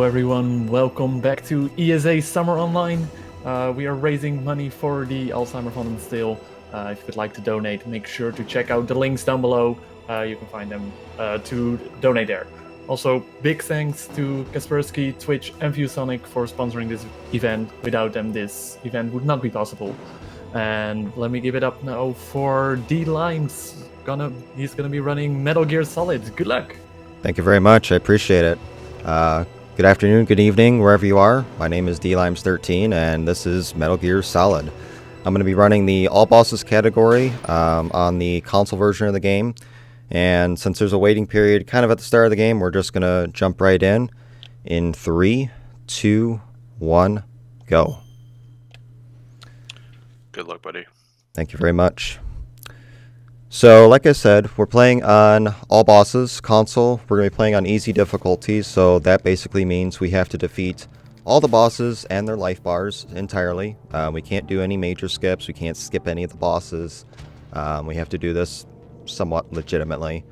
everyone, welcome back to ESA Summer Online. We are raising money for the Alzheimer Fund still. If you would like to donate, make sure to check out the links down below. You can find them to donate there. Also, big thanks to Kaspersky, Twitch, and ViewSonic for sponsoring this event. Without them, this event would not be possible. And let me give it up now for dlimes. He's gonna be running Metal Gear Solid. Good luck. Thank you very much. I appreciate it. Good afternoon, good evening, wherever you are. My name is dlimes13, and this is Metal Gear Solid. I'm going to be running the All Bosses category on the console version of the game. And since there's a waiting period kind of at the start of the game, we're just going to jump right in. In 3, 2, 1, go. Good luck, buddy. Thank you very much. So, like I said, we're playing on All Bosses console. We're going to be playing on easy difficulties, so that basically means we have to defeat all the bosses and their life bars entirely. We can't do any major skips. We can't skip any of the bosses. We have to do this somewhat legitimately.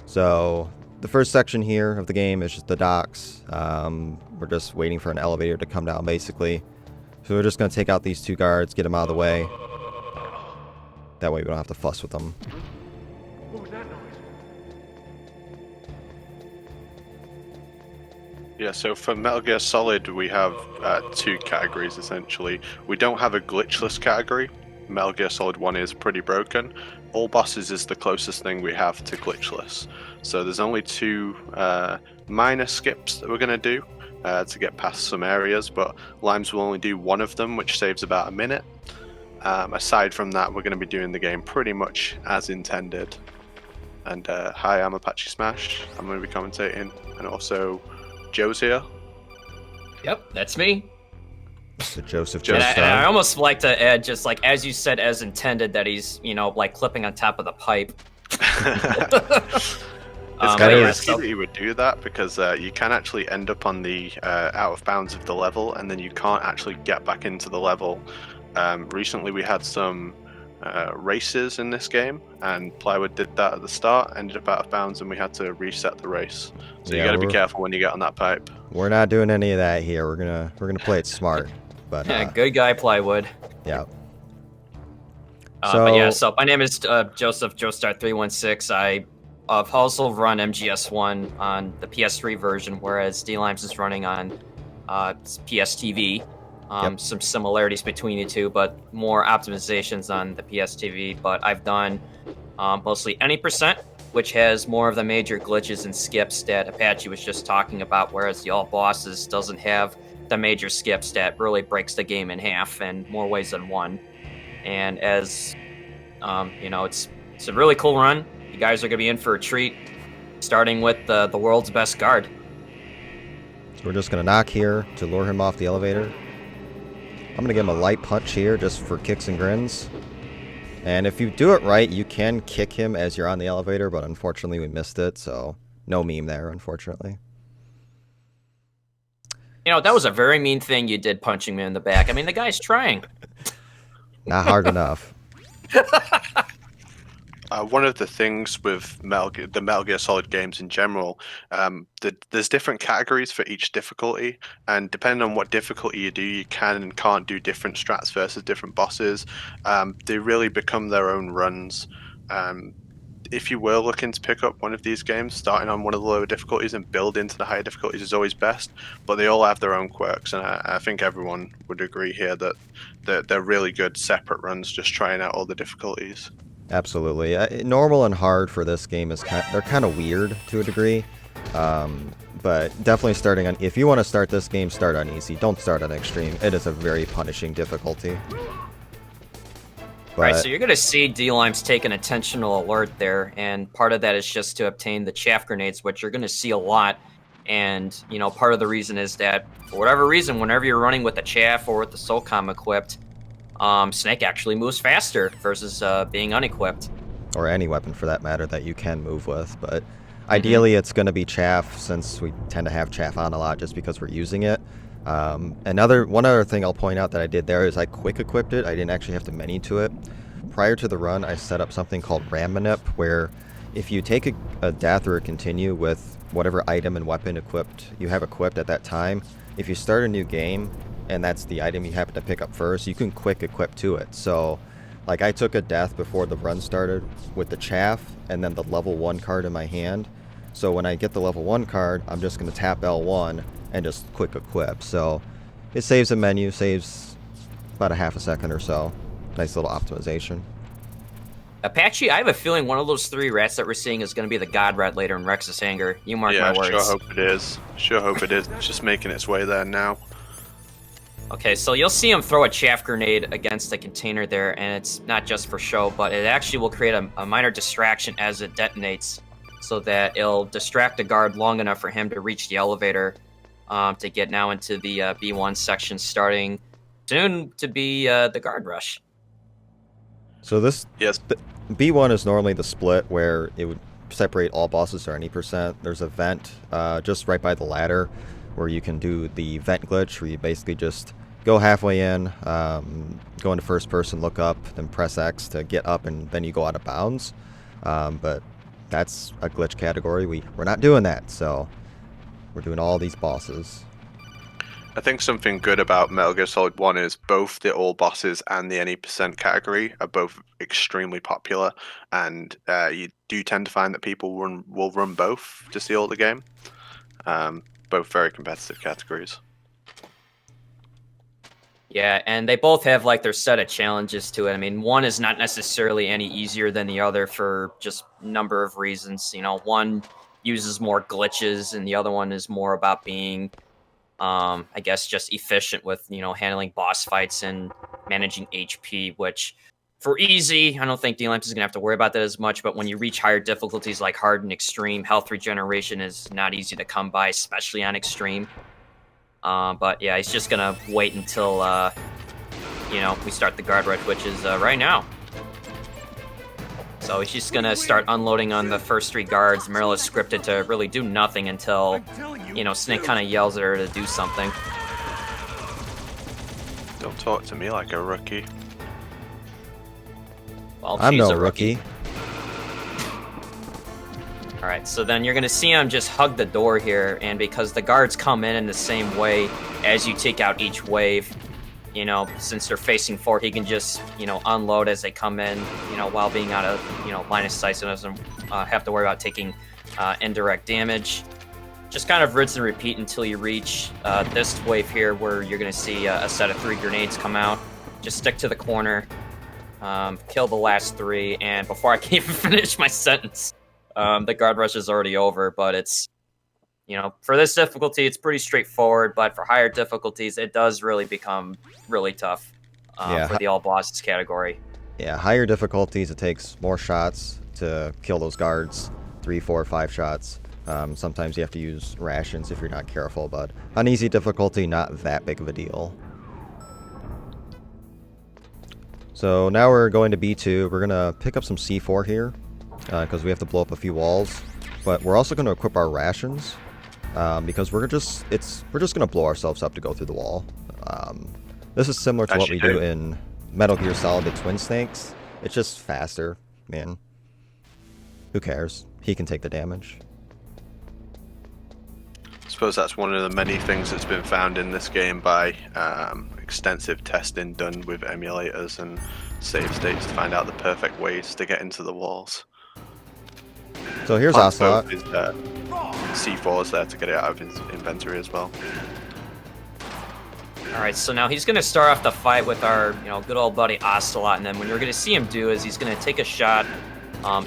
So, the first section here of the game is just the docks. We're just waiting for an elevator to come down, basically. So we're just going to take out these two guards, get them out of the way. That way we don't have to fuss with them. What was that noise? Yeah, so for Metal Gear Solid, we have two categories, essentially. We don't have a glitchless category. Metal Gear Solid 1 is pretty broken. All Bosses is the closest thing we have to glitchless. So there's only two minor skips that we're going to do to get past some areas, but Limes will only do one of them, which saves about a minute. Aside from that, we're going to be doing the game pretty much as intended. And hi, I'm Apache Smash. I'm going to be commentating, and also Joe's here. Yep, that's me. So Joseph And I almost like to add, just like as you said, as intended, that he's like clipping on top of the pipe. It's kind of risky that you would do that because you can actually end up on the out of bounds of the level, and then you can't actually get back into the level. Recently we had some races in this game, and Plywood did that at the start, ended up out of bounds, and we had to reset the race. So you got to be careful when you get on that pipe. We're not doing any of that here. We're gonna play it smart. But good guy, Plywood. Yeah. So my name is Joseph Joestar316. I have also run MGS1 on the PS3 version, whereas dlimes is running on PSTV. Some similarities between the two, but more optimizations on the PSTV. But I've done mostly any percent, which has more of the major glitches and skips that Apache was just talking about, whereas the All Bosses doesn't have the major skips that really breaks the game in half in more ways than one. And as it's a really cool run. You guys are gonna be in for a treat, starting with the world's best guard. So we're just gonna knock here to lure him off the elevator. I'm going to give him a light punch here just for kicks and grins. And if you do it right, you can kick him as you're on the elevator, but unfortunately we missed it, so no meme there, unfortunately. That was a very mean thing you did, punching me in the back. I mean, the guy's trying. Not hard enough. One of the things with the Metal Gear Solid games in general, there's different categories for each difficulty, and depending on what difficulty you do, you can and can't do different strats versus different bosses. They really become their own runs. If you were looking to pick up one of these games, starting on one of the lower difficulties and build into the higher difficulties is always best, but they all have their own quirks, and I think everyone would agree here that they're really good separate runs, just trying out all the difficulties. Absolutely. Normal and hard for this game they're kind of weird to a degree, but definitely starting on. If you want to start this game, start on easy. Don't start on extreme. It is a very punishing difficulty. Right, so you're going to see dlimes take an intentional alert there, and part of that is just to obtain the chaff grenades, which you're going to see a lot. And part of the reason is that for whatever reason, whenever you're running with the chaff or with the SOCOM equipped, Snake actually moves faster versus being unequipped. Or any weapon for that matter that you can move with, but ideally it's going to be chaff, since we tend to have chaff on a lot just because we're using it. One other thing I'll point out that I did there is I quick equipped it. I didn't actually have to menu to it. Prior to the run, I set up something called RAM manip, where if you take a death or a continue with whatever item and weapon you have equipped at that time. If you start a new game and that's the item you happen to pick up first, you can quick equip to it. So, like, I took a death before the run started with the chaff and then the level 1 card in my hand. So when I get the level 1 card, I'm just going to tap L1 and just quick equip. So it saves a menu, saves about a half a second or so. Nice little optimization. Apache, I have a feeling one of those 3 rats that we're seeing is going to be the God Rat later in Rex's Anger. You mark my words. Sure hope it is. Sure hope it is. It's just making its way there now. Okay, so you'll see him throw a chaff grenade against the container there, and it's not just for show, but it actually will create a minor distraction as it detonates, so that it'll distract the guard long enough for him to reach the elevator to get now into the B1 section, starting soon to be the guard rush. So this Yes. B1 is normally the split where it would separate all bosses or any percent. There's a vent just right by the ladder where you can do the vent glitch where you basically just go halfway in, go into first person, look up, then press X to get up, and then you go out of bounds. But that's a glitch category. We're not doing that, so we're doing all these bosses. I think something good about Metal Gear Solid 1 is both the all bosses and the any percent category are both extremely popular, and you do tend to find that people will run both to steal the game. Both very competitive categories. Yeah, and they both have like their set of challenges to it. I mean, one is not necessarily any easier than the other for just number of reasons. You know, one uses more glitches, and the other one is more about being, I guess, just efficient with, you know, handling boss fights and managing HP, which for easy, I don't think dlimes is going to have to worry about that as much, but when you reach higher difficulties like hard and extreme, health regeneration is not easy to come by, especially on extreme. But yeah, he's just going to wait until, you know, we start the guard rush, which is right now. So he's just going to start unloading on the first 3 guards. Meryl is scripted to really do nothing until, you know, Snake kind of yells at her to do something. Don't talk to me like a rookie. Well, I'm she's no a rookie. All right, so then you're going to see him just hug the door here, and because the guards come in the same way as you take out each wave, you know, since they're facing forward, he can just, you know, unload as they come in, you know, while being out of, you know, line of sight, so he doesn't have to worry about taking indirect damage. Just kind of rinse and repeat until you reach this wave here, where you're going to see a set of 3 grenades come out. Just stick to the corner, kill the last 3, and before I can even finish my sentence, the guard rush is already over. But it's, you know, for this difficulty, it's pretty straightforward, but for higher difficulties, it does really become really tough for the all bosses category. Yeah, higher difficulties, it takes more shots to kill those guards. 3, 4, 5 shots. Sometimes you have to use rations if you're not careful, but on easy difficulty, not that big of a deal. So now we're going to B2. We're going to pick up some C4 here, because we have to blow up a few walls. But we're also going to equip our rations, because we're just going to blow ourselves up to go through the wall. This is similar to what we do in Metal Gear Solid: The Twin Snakes. It's just faster, man. Who cares? He can take the damage. I suppose that's one of the many things that's been found in this game by extensive testing done with emulators and save states to find out the perfect ways to get into the walls. So here's Ocelot. His C4 is there to get it out of his inventory as well. All right, so now he's going to start off the fight with our, you know, good old buddy Ocelot, and then what you're going to see him do is he's going to take a shot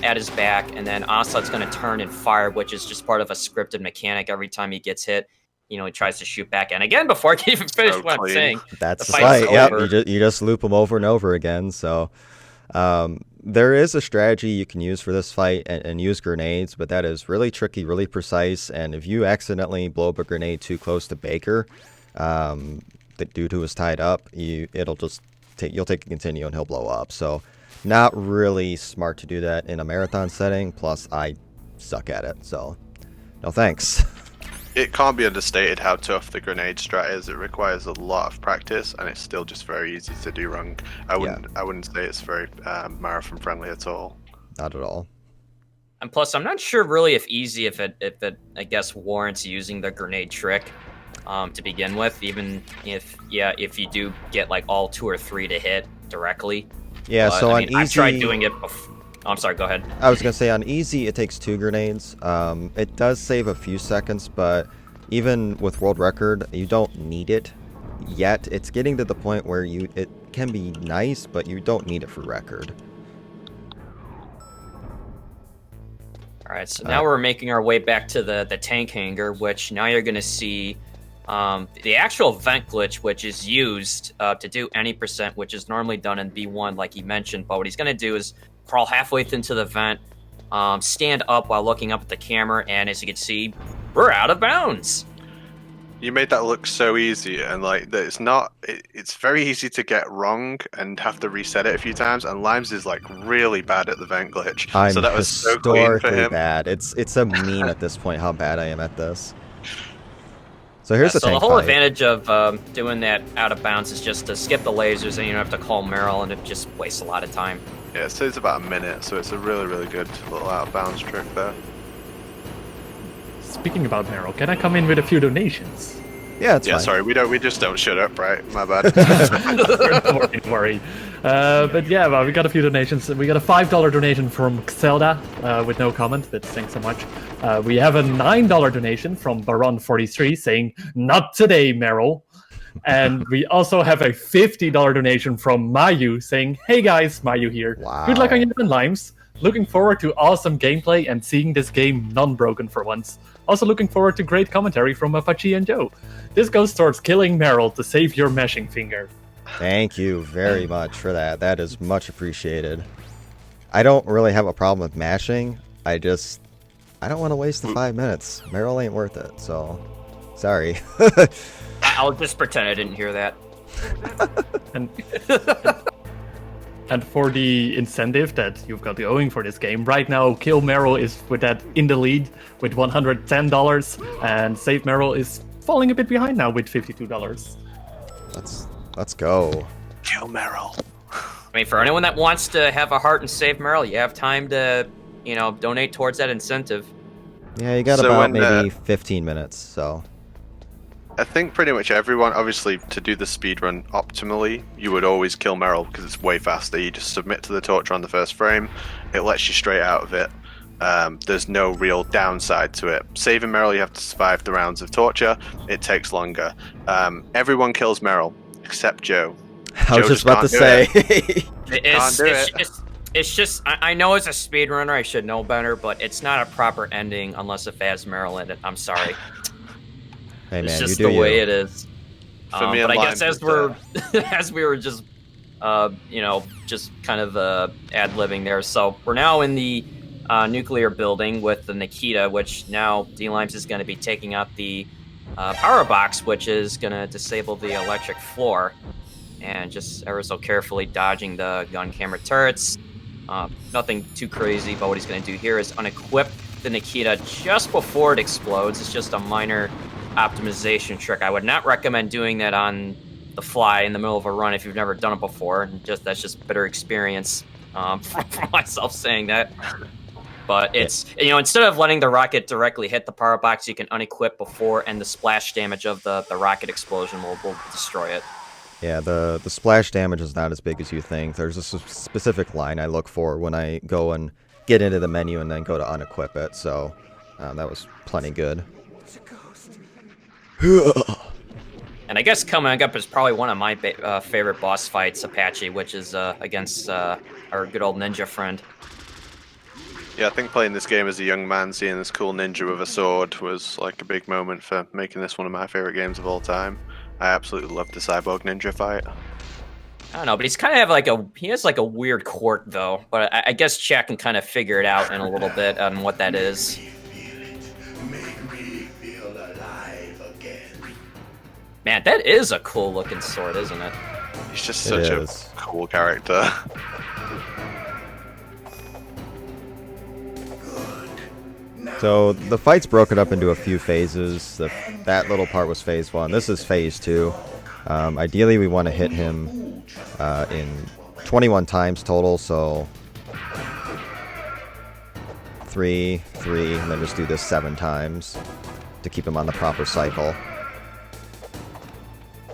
at his back, and then Ocelot's going to turn and fire, which is just part of a scripted mechanic. Every time he gets hit, you know, he tries to shoot back. And again, before I can even finish what I'm saying, that's the fight. Yep, you just loop them over and over again. So there is a strategy you can use for this fight and use grenades, but that is really tricky, really precise. And if you accidentally blow up a grenade too close to Baker, that due to his tied up, you'll take a continue and he'll blow up. So not really smart to do that in a marathon setting. Plus, I suck at it, so no thanks. It can't be understated how tough the grenade strat is. It requires a lot of practice, and it's still just very easy to do wrong. I wouldn't say it's very marathon friendly at all. Not at all. And plus, I'm not sure really if easy if it I guess warrants using the grenade trick to begin with. Even if you do get like all 2 or 3 to hit directly. Yeah. But, So I on mean, easy, I've tried doing it before. Oh, I'm sorry. Go ahead. I was gonna say on easy it takes 2 grenades. It does save a few seconds, but even with world record, you don't need it yet. It's getting to the point where it can be nice, but you don't need it for record. All right, so now we're making our way back to the tank hangar, which now you're going to see the actual vent glitch, which is used to do any percent, which is normally done in B1, like he mentioned. But what he's going to do is crawl halfway into the vent, stand up while looking up at the camera, and as you can see, we're out of bounds. You made that look so easy, and like that it's not. It's very easy to get wrong and have to reset it a few times. And Limes is like really bad at the vent glitch, I'm so that was so clean for historically him. bad. It's a meme at this point how bad I am at this. So here's the So the tank whole fight. advantage of doing that out of bounds is just to skip the lasers, and you don't have to call Meryl, and it just wastes a lot of time. Yeah, so it's about a minute, so it's a really good little out of bounds trick there. Speaking about Meryl, can I come in with a few donations? Yeah, it's Yeah, fine. sorry, we just don't shut up, right? My bad. Don't worry. But yeah, well, we got a few donations. We got a $5 donation from Zelda with no comment, but thanks so much. We have a $9 donation from Baron43 saying, "Not today, Meryl." And we also have a $50 donation from Mayu saying, "Hey guys, Mayu here. Wow. Good luck on your limes. Looking forward to awesome gameplay and seeing this game non-broken for once. Also looking forward to great commentary from Apache and Joe. This goes towards killing Meryl to save your meshing finger." Thank you very much for that. That is much appreciated. I don't really have a problem with mashing. I don't want to waste the 5 minutes. Meryl ain't worth it, so sorry. I'll just pretend I didn't hear that. And and for the incentive that you've got going for this game, right now Kill Meryl is with that in the lead with $110, and Save Meryl is falling a bit behind now with $52. Let's go. Kill Meryl. I mean, for anyone that wants to have a heart and save Meryl, you have time to, donate towards that incentive. Yeah, you got So about when, maybe 15 minutes, so. I think pretty much everyone, obviously, to do the speedrun optimally, you would always kill Meryl because it's way faster. You just submit to the torture on the first frame, it lets you straight out of it. There's no real downside to it. Saving Meryl, you have to survive the rounds of torture. It takes longer. Everyone kills Meryl except Joe. I was Joe just about to say. It's just, I know as a speedrunner I should know better, but it's not a proper ending unless it has Meryl in it. I'm sorry. Hey man, It's you just do the you. way it is. For me But and I guess Limes, as we were just, just kind of ad-libbing there. So we're now in the nuclear building with the Nikita, which now dlimes is going to be taking out the power box, which is going to disable the electric floor, and just ever so carefully dodging the gun camera turrets. Nothing too crazy, but what he's going to do here is unequip the Nikita just before it explodes. It's just a minor optimization trick. I would not recommend doing that on the fly in the middle of a run if you've never done it before. And that's just bitter experience for myself saying that. But it's, instead of letting the rocket directly hit the power box, you can unequip before, and the splash damage of the rocket explosion will destroy it. Yeah, the splash damage is not as big as you think. There's a specific line I look for when I go and get into the menu and then go to unequip it, so that was plenty good. And I guess coming up is probably one of my favorite boss fights, Apache, which is against our good old ninja friend. Yeah, I think playing this game as a young man, seeing this cool ninja with a sword was like a big moment for making this one of my favorite games of all time. I absolutely love the cyborg ninja fight. I don't know, but he's kind of he has like a weird quirk though. But I guess Chad can kind of figure it out in a little bit on what that is. Man, that is a cool looking sword, isn't it? He's just such a cool character. So the fight's broken up into a few phases. That little part was phase 1. This is phase 2. Ideally, we want to hit him in 21 times total, so 3, 3, and then just do this 7 times to keep him on the proper cycle.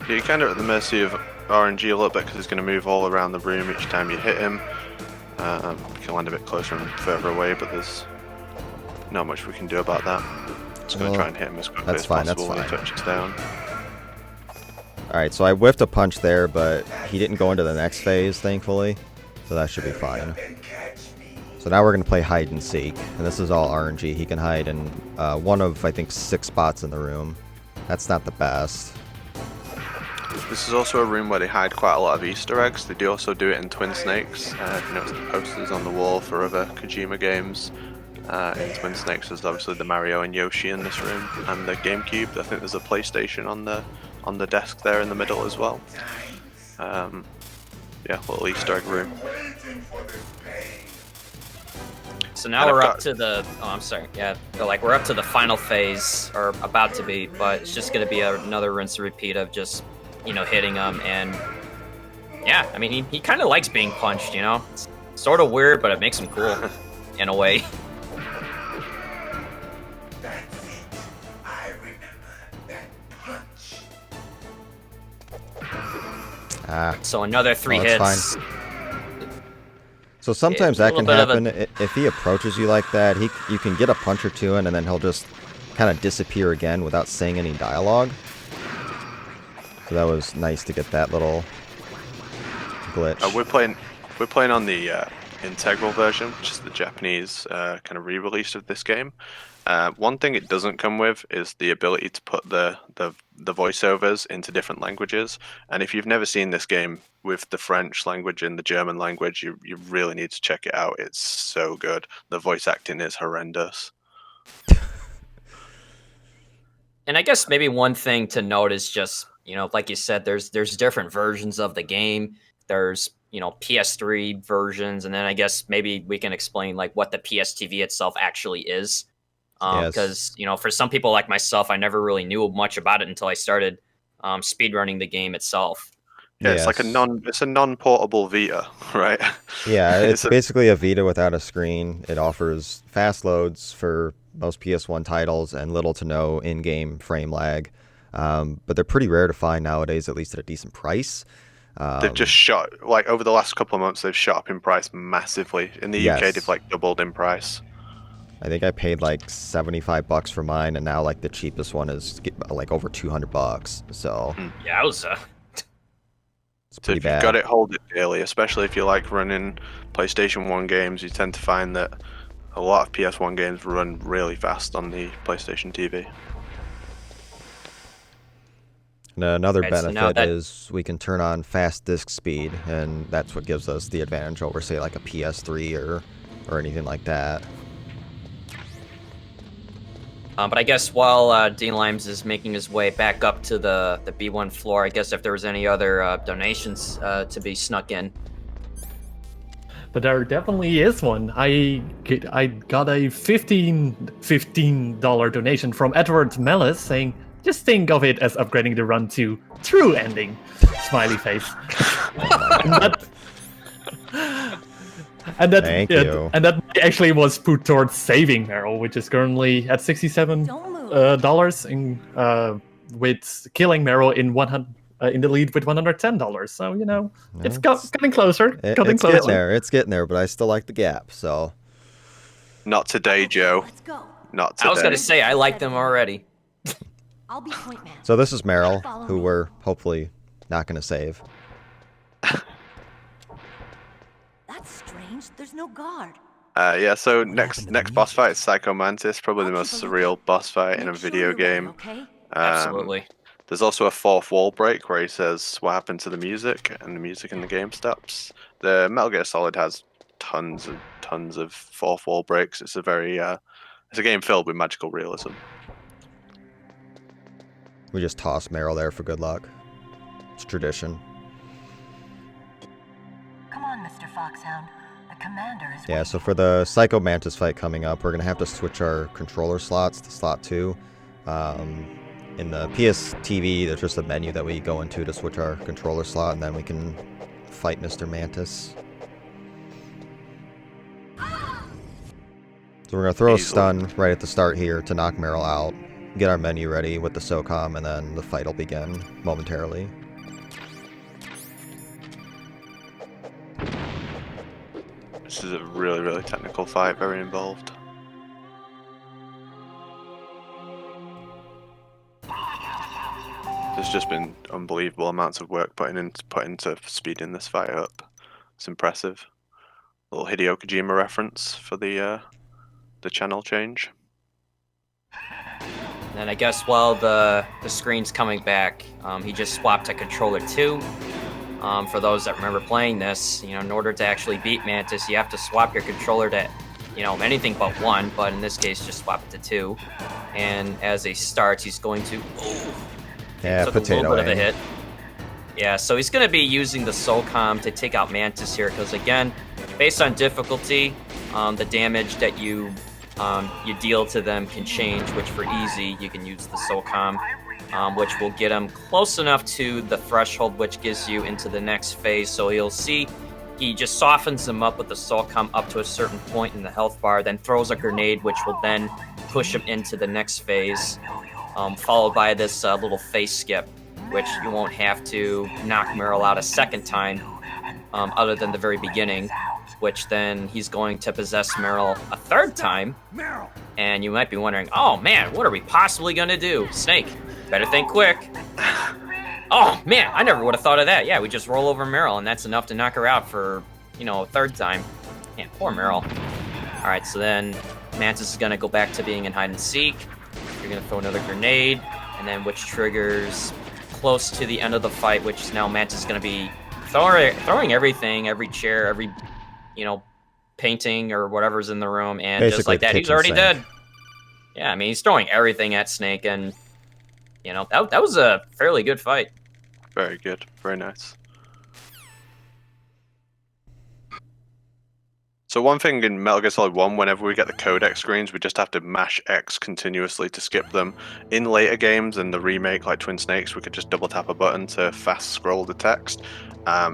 You're kind of at the mercy of RNG a little bit because he's going to move all around the room each time you hit him. You can land a bit closer and further away, but there's not much we can do about that. Just going to try and hit him as quickly as possible when he touches down. Alright, so I whiffed a punch there, but he didn't go into the next phase, thankfully. So that should be fine. So now we're going to play hide and seek. And this is all RNG. He can hide in one of, I think, 6 spots in the room. That's not the best. This is also a room where they hide quite a lot of Easter eggs. They do also do it in Twin Snakes. If you notice the posters on the wall for other Kojima games. In Twin Snakes there's obviously the Mario and Yoshi in this room. And the GameCube. I think there's a PlayStation on the desk there in the middle as well. Yeah, little Easter egg room. So now we're up to the. Oh, I'm sorry. Yeah, like we're up to the final phase, or about to be, but it's just gonna be another rinse and repeat of just, hitting him. And yeah, I mean, he kind of likes being punched. It's sort of weird, but it makes him cool in a way. So another 3 hits. Fine. So sometimes that can happen. If he approaches you like that, you can get a punch or two in, and then he'll just kind of disappear again without saying any dialogue. So that was nice to get that little glitch. We're playing on the integral version, which is the Japanese kind of re-release of this game. One thing it doesn't come with is the ability to put the voiceovers into different languages. And if you've never seen this game with the French language and the German language, you really need to check it out. It's so good. The voice acting is horrendous. And I guess maybe one thing to note is just, like you said, there's different versions of the game. There's, PS3 versions, and then I guess maybe we can explain like what the PSTV itself actually is. Because for some people like myself, I never really knew much about it until I started speedrunning the game itself. Yeah, it's like a non-portable Vita, right? Yeah, it's basically a Vita without a screen. It offers fast loads for most PS1 titles and little to no in-game frame lag. But they're pretty rare to find nowadays, at least at a decent price. They've just shot, like over the last couple of months, they've shot up in price massively. In the UK, they've like doubled in price. I think I paid like $75 for mine, and now like the cheapest one is like over $200. So Yowza. It's pretty bad. You've got it, hold it daily, especially if you like running PlayStation 1 games. You tend to find that a lot of PS1 games run really fast on the PlayStation TV. And another benefit is we can turn on fast disk speed, and that's what gives us the advantage over, say, like a PS3 or anything like that. But I guess while dlimes is making his way back up to the B1 floor, I guess if there was any other donations to be snuck in. But there definitely is one. I got a $15 donation from Edward Mellis saying, just think of it as upgrading the run to true ending. Smiley face. And that actually was put towards saving Meryl, which is currently at $67 with killing Meryl in the lead with $110. So it's getting closer. It's getting there. It's getting there, but I still like the gap. So not today, Joe. Let's go. Not today. I was gonna say I like them already. I'll be point man. So this is Meryl, who we're hopefully not gonna save. That's strange. There's no guard. Yeah, so next boss fight is Psycho Mantis, probably the most surreal boss fight in a video game. Okay? Absolutely. There's also a fourth wall break where he says what happened to the music, and the music in the game stops. The Metal Gear Solid has tons of fourth wall breaks. It's a very it's a game filled with magical realism. We just toss Meryl there for good luck. It's tradition. Come on, Mr. Foxhound. The commander is Yeah, so for the Psycho Mantis fight coming up, we're going to have to switch our controller slots to slot 2. In the PS TV, there's just a menu that we go into to switch our controller slot, and then we can fight Mr. Mantis. So So we're going to throw a Easily. stun right at the start here to knock Meryl out, get our menu ready with the SOCOM, and then the fight will begin momentarily. This is a really, really technical fight, very involved. There's just been unbelievable amounts of work put into speeding this fight up. It's impressive. Little Hideo Kojima reference for the channel change. And I guess while the screen's coming back, he just swapped to controller 2. For those that remember playing this, in order to actually beat Mantis, you have to swap your controller to, anything but 1, but in this case, just swap it to 2. And as he starts, he's going to Yeah, took potato a little bit of a aim. hit. Yeah, so he's going to be using the SOCOM to take out Mantis here, because again, based on difficulty, the damage that you deal to them can change, which for easy, you can use the SOCOM, which will get him close enough to the threshold, which gives you into the next phase. So you'll see he just softens them up with the SOCOM up to a certain point in the health bar, then throws a grenade, which will then push him into the next phase, followed by this little face skip, which you won't have to knock Meryl out a second time, other than the very beginning, which then he's going to possess Meryl a third time. And you might be wondering, oh man, what are we possibly going to do? Snake, better think quick. Oh man, I never would have thought of that. Yeah, we just roll over Meryl, and that's enough to knock her out for, a third time. Man, poor Meryl. All right, so then Mantis is going to go back to being in hide and seek. You're going to throw another grenade, and then which triggers close to the end of the fight, which is now Mantis is going to be throwing everything, every chair, every, painting or whatever's in the room, and Basically just like the that, he's kitchen already sink. dead. Yeah, I mean, he's throwing everything at Snake, and, that was a fairly good fight. Very good, very nice. So one thing in Metal Gear Solid 1, whenever we get the codec screens, we just have to mash X continuously to skip them. In later games and the remake, like Twin Snakes, we could just double tap a button to fast scroll the text.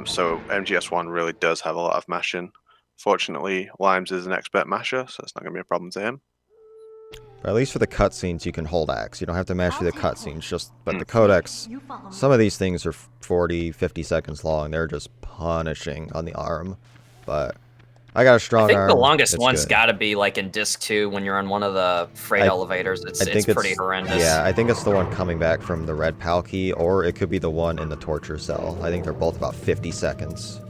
So MGS1 really does have a lot of mashing. Fortunately, Limes is an expert masher, so it's not going to be a problem to him. But at least for the cutscenes, you can hold X. You don't have to mash through the cutscenes. But the codecs, some of these things are 40, 50 seconds long. They're just punishing on the arm. But I got a strong arm. I think the longest It's one's good. got to be like in Disc 2 when you're on one of the freight elevators. It's pretty horrendous. Yeah, I think it's the one coming back from the red Palkey, or it could be the one in the torture cell. I think they're both about 50 seconds.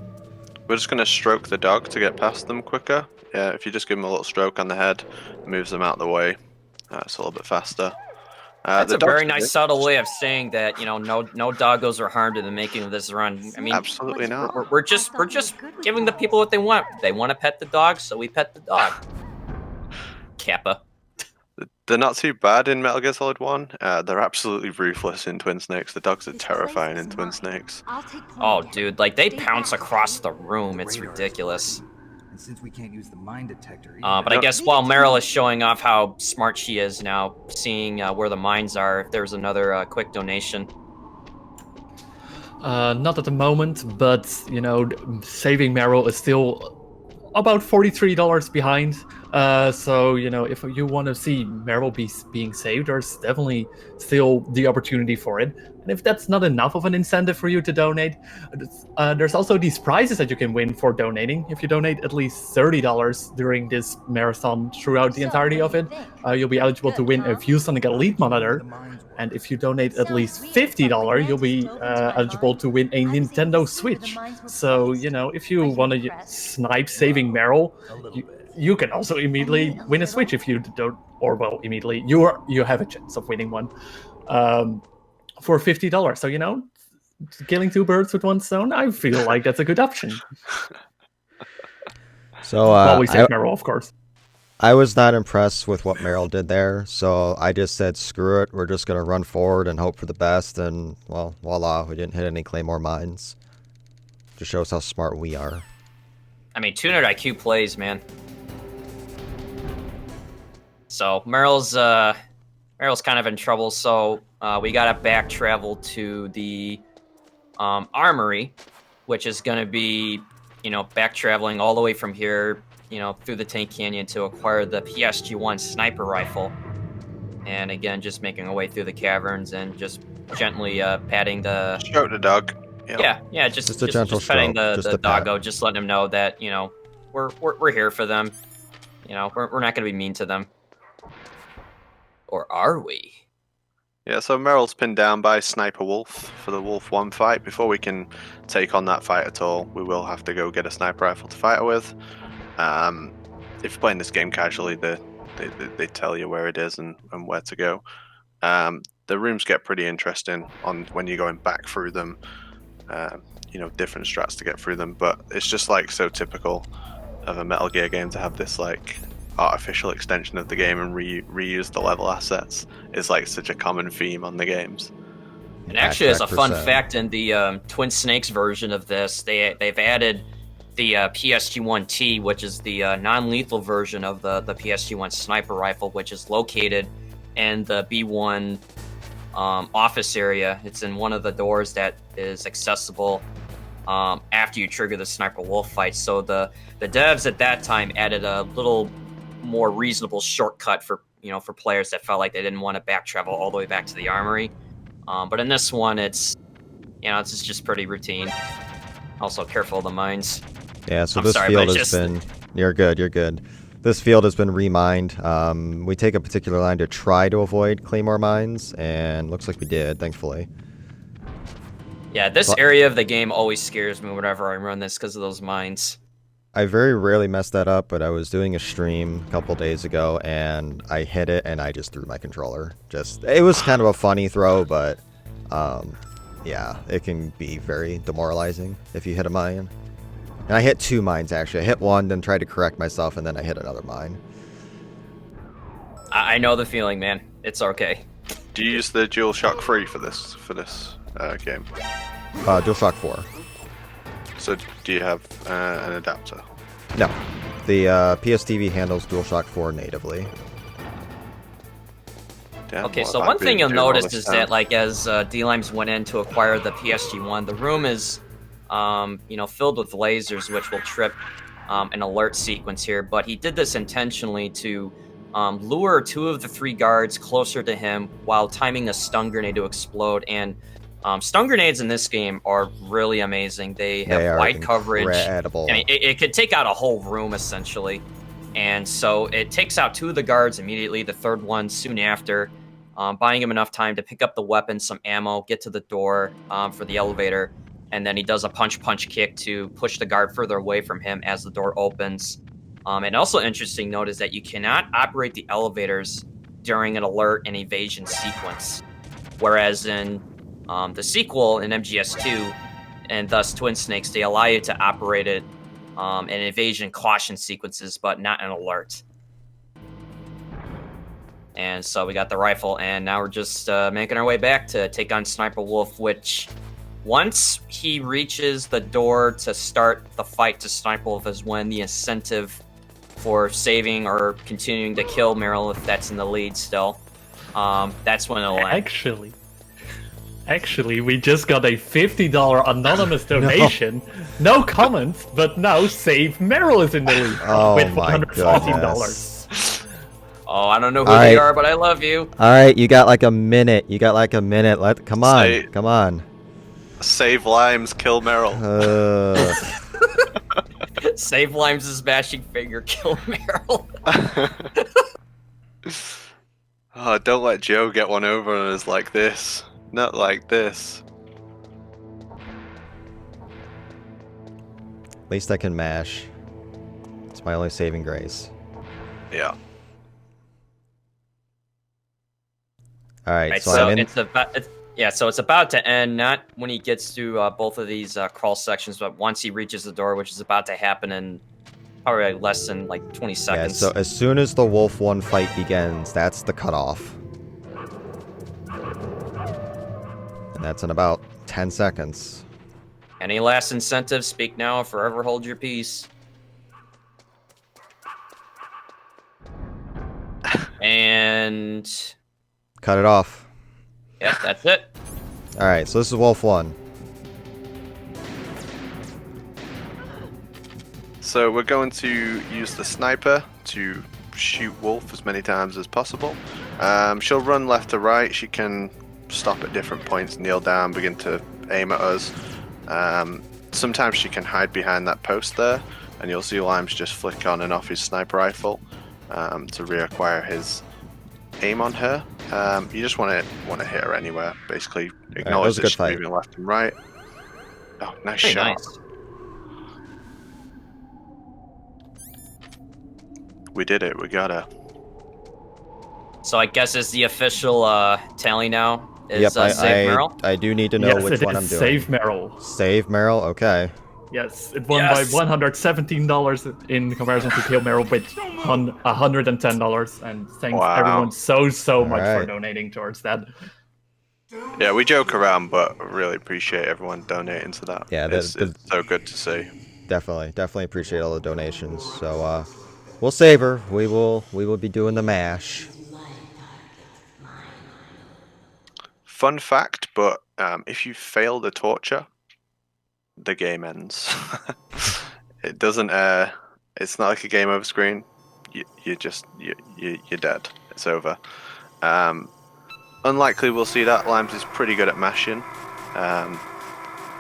We're just going to stroke the dog to get past them quicker. Yeah, if you just give him a little stroke on the head, it moves them out of the way. It's a little bit faster. That's the a very dog's nice, good. subtle way of saying that no doggos are harmed in the making of this run. I mean, Absolutely not. we're just giving the people what they want. They want to pet the dog, so we pet the dog. Kappa. They're not too bad in Metal Gear Solid 1. They're absolutely ruthless in Twin Snakes. The dogs are terrifying in Twin Snakes. Oh, dude, like they pounce across the room. It's ridiculous. And since we can't use the mine detector, But I guess while Meryl is showing off how smart she is now, seeing where the mines are, if there's another quick donation. Not at the moment, but saving Meryl is still about $43 behind. So if you want to see Meryl being saved, there's definitely still the opportunity for it. And if that's not enough of an incentive for you to donate, there's also these prizes that you can win for donating. If you donate at least $30 during this marathon throughout the entirety of it, you'll be eligible to win a ViewSonic Elite monitor. And if you donate at least $50, you'll be eligible to win a Nintendo Switch. So, if you want to snipe saving Meryl, you can also immediately win a Switch if you don't, or immediately you have a chance of winning one for $50. So killing two birds with one stone, I feel like that's a good option. So While we save Meryl, of course. I was not impressed with what Meryl did there, so I just said, screw it, we're just going to run forward and hope for the best, and, well, voila, we didn't hit any Claymore mines. Just shows how smart we are. I mean, 200 IQ plays, man. So Meryl's kind of in trouble. So we gotta back travel to the armory, which is gonna be back traveling all the way from here through the Tank Canyon to acquire the PSG-1 sniper rifle. And again, just making our way through the caverns and just gently patting the... Stroke the dog. Yep. Yeah, just a gentle petting stroke, just the a pat. doggo, just letting him know that, we're here for them. We're not going to be mean to them. Or are we? Yeah, so Meryl's pinned down by Sniper Wolf for the Wolf 1 fight. Before we can take on that fight at all, we will have to go get a sniper rifle to fight her with. If you're playing this game casually, they tell you where it is and where to go. The rooms get pretty interesting when you're going back through them. Different strats to get through them, but it's just like so typical of a Metal Gear game to have this like artificial extension of the game and reuse the level assets. Is like such a common theme on the games. And actually, as a fun fact, in the Twin Snakes version of this, they've added the PSG-1T, which is the non-lethal version of the PSG-1 sniper rifle, which is located in the B1 office area. It's in one of the doors that is accessible after you trigger the Sniper Wolf fight. So the devs at that time added a little more reasonable shortcut for players that felt like they didn't want to back travel all the way back to the armory. But in this one, it's just pretty routine. Also, careful of the mines. Yeah, so this field has been... You're good. This field has been remined. We take a particular line to try to avoid Claymore mines, and looks like we did, thankfully. Yeah, this area of the game always scares me whenever I run this because of those mines. I very rarely mess that up, but I was doing a stream a couple days ago, and I hit it, and I just threw my controller. It was kind of a funny throw, but yeah, it can be very demoralizing if you hit a mine. And I hit 2 mines, actually. I hit one, then tried to correct myself, and then I hit another mine. I know the feeling, man. It's okay. Do you use the DualShock 3 for this game? DualShock 4. So do you have an adapter? No. The PSTV handles DualShock 4 natively. Damn, okay, so one thing you'll notice is that, like, as dlimes went in to acquire the PSG-1, the room is, filled with lasers, which will trip an alert sequence here. But he did this intentionally to lure 2 of the 3 guards closer to him while timing a stun grenade to explode. And stun grenades in this game are really amazing. They have wide coverage. And it could take out a whole room, essentially. And so it takes out 2 of the guards immediately, the 3rd one soon after, buying him enough time to pick up the weapon, some ammo, get to the door for the elevator, and then he does a punch kick to push the guard further away from him as the door opens. And also interesting note is that you cannot operate the elevators during an alert and evasion sequence, whereas in the sequel in MGS2, and thus Twin Snakes, they allow you to operate it in evasion caution sequences, but not an alert. And so we got the rifle, and now we're just making our way back to take on Sniper Wolf, which once he reaches the door to start the fight to Sniper Wolf is when the incentive for saving or continuing to kill Meryl, if that's in the lead still, that's when it'll end. Actually, we just got a $50 anonymous donation. No comments, but now Save Meryl is in the lead with $114. Oh, I don't know who they are, but I love you. All right, you got like a minute. Come on. Save Limes, kill Meryl. Save Limes' bashing finger, kill Meryl. Oh, don't let Joe get one over on us like this. Not like this. At least I can mash. It's my only saving grace. Yeah. Alright, so it's about to end, not when he gets through both of these crawl sections, but once he reaches the door, which is about to happen in probably less than like 20 seconds. Yeah, so as soon as the Wolf 1 fight begins, that's the cutoff. And that's in about 10 seconds. Any last incentives? Speak now or forever hold your peace. And... cut it off. Yep, that's it. Alright, so this is Wolf 1. So we're going to use the sniper to shoot Wolf as many times as possible. She'll run left to right. She can stop at different points, kneel down, begin to aim at us. Sometimes she can hide behind that post there, and you'll see Limes just flick on and off his sniper rifle to reacquire his aim on her. You just want to hit her anywhere, basically. Acknowledge that she's moving left and right. Oh, nice shot. Nice. We did it. We got her. So I guess it's the official tally now. Is, yep, save Meryl? I do need to know which one I'm doing. Save Meryl. Save Meryl? Okay. Yes, it won by $117 in comparison to Kill Meryl with $110. And thanks everyone so much for donating towards that. Yeah, we joke around, but really appreciate everyone donating to that. Yeah, it's so good to see. Definitely appreciate all the donations. So we'll save her. We will be doing the mash. Fun fact, but if you fail the torture, the game ends. It doesn't. It's not like a game over screen. You're dead. It's over. Unlikely we'll see that. Limes is pretty good at mashing.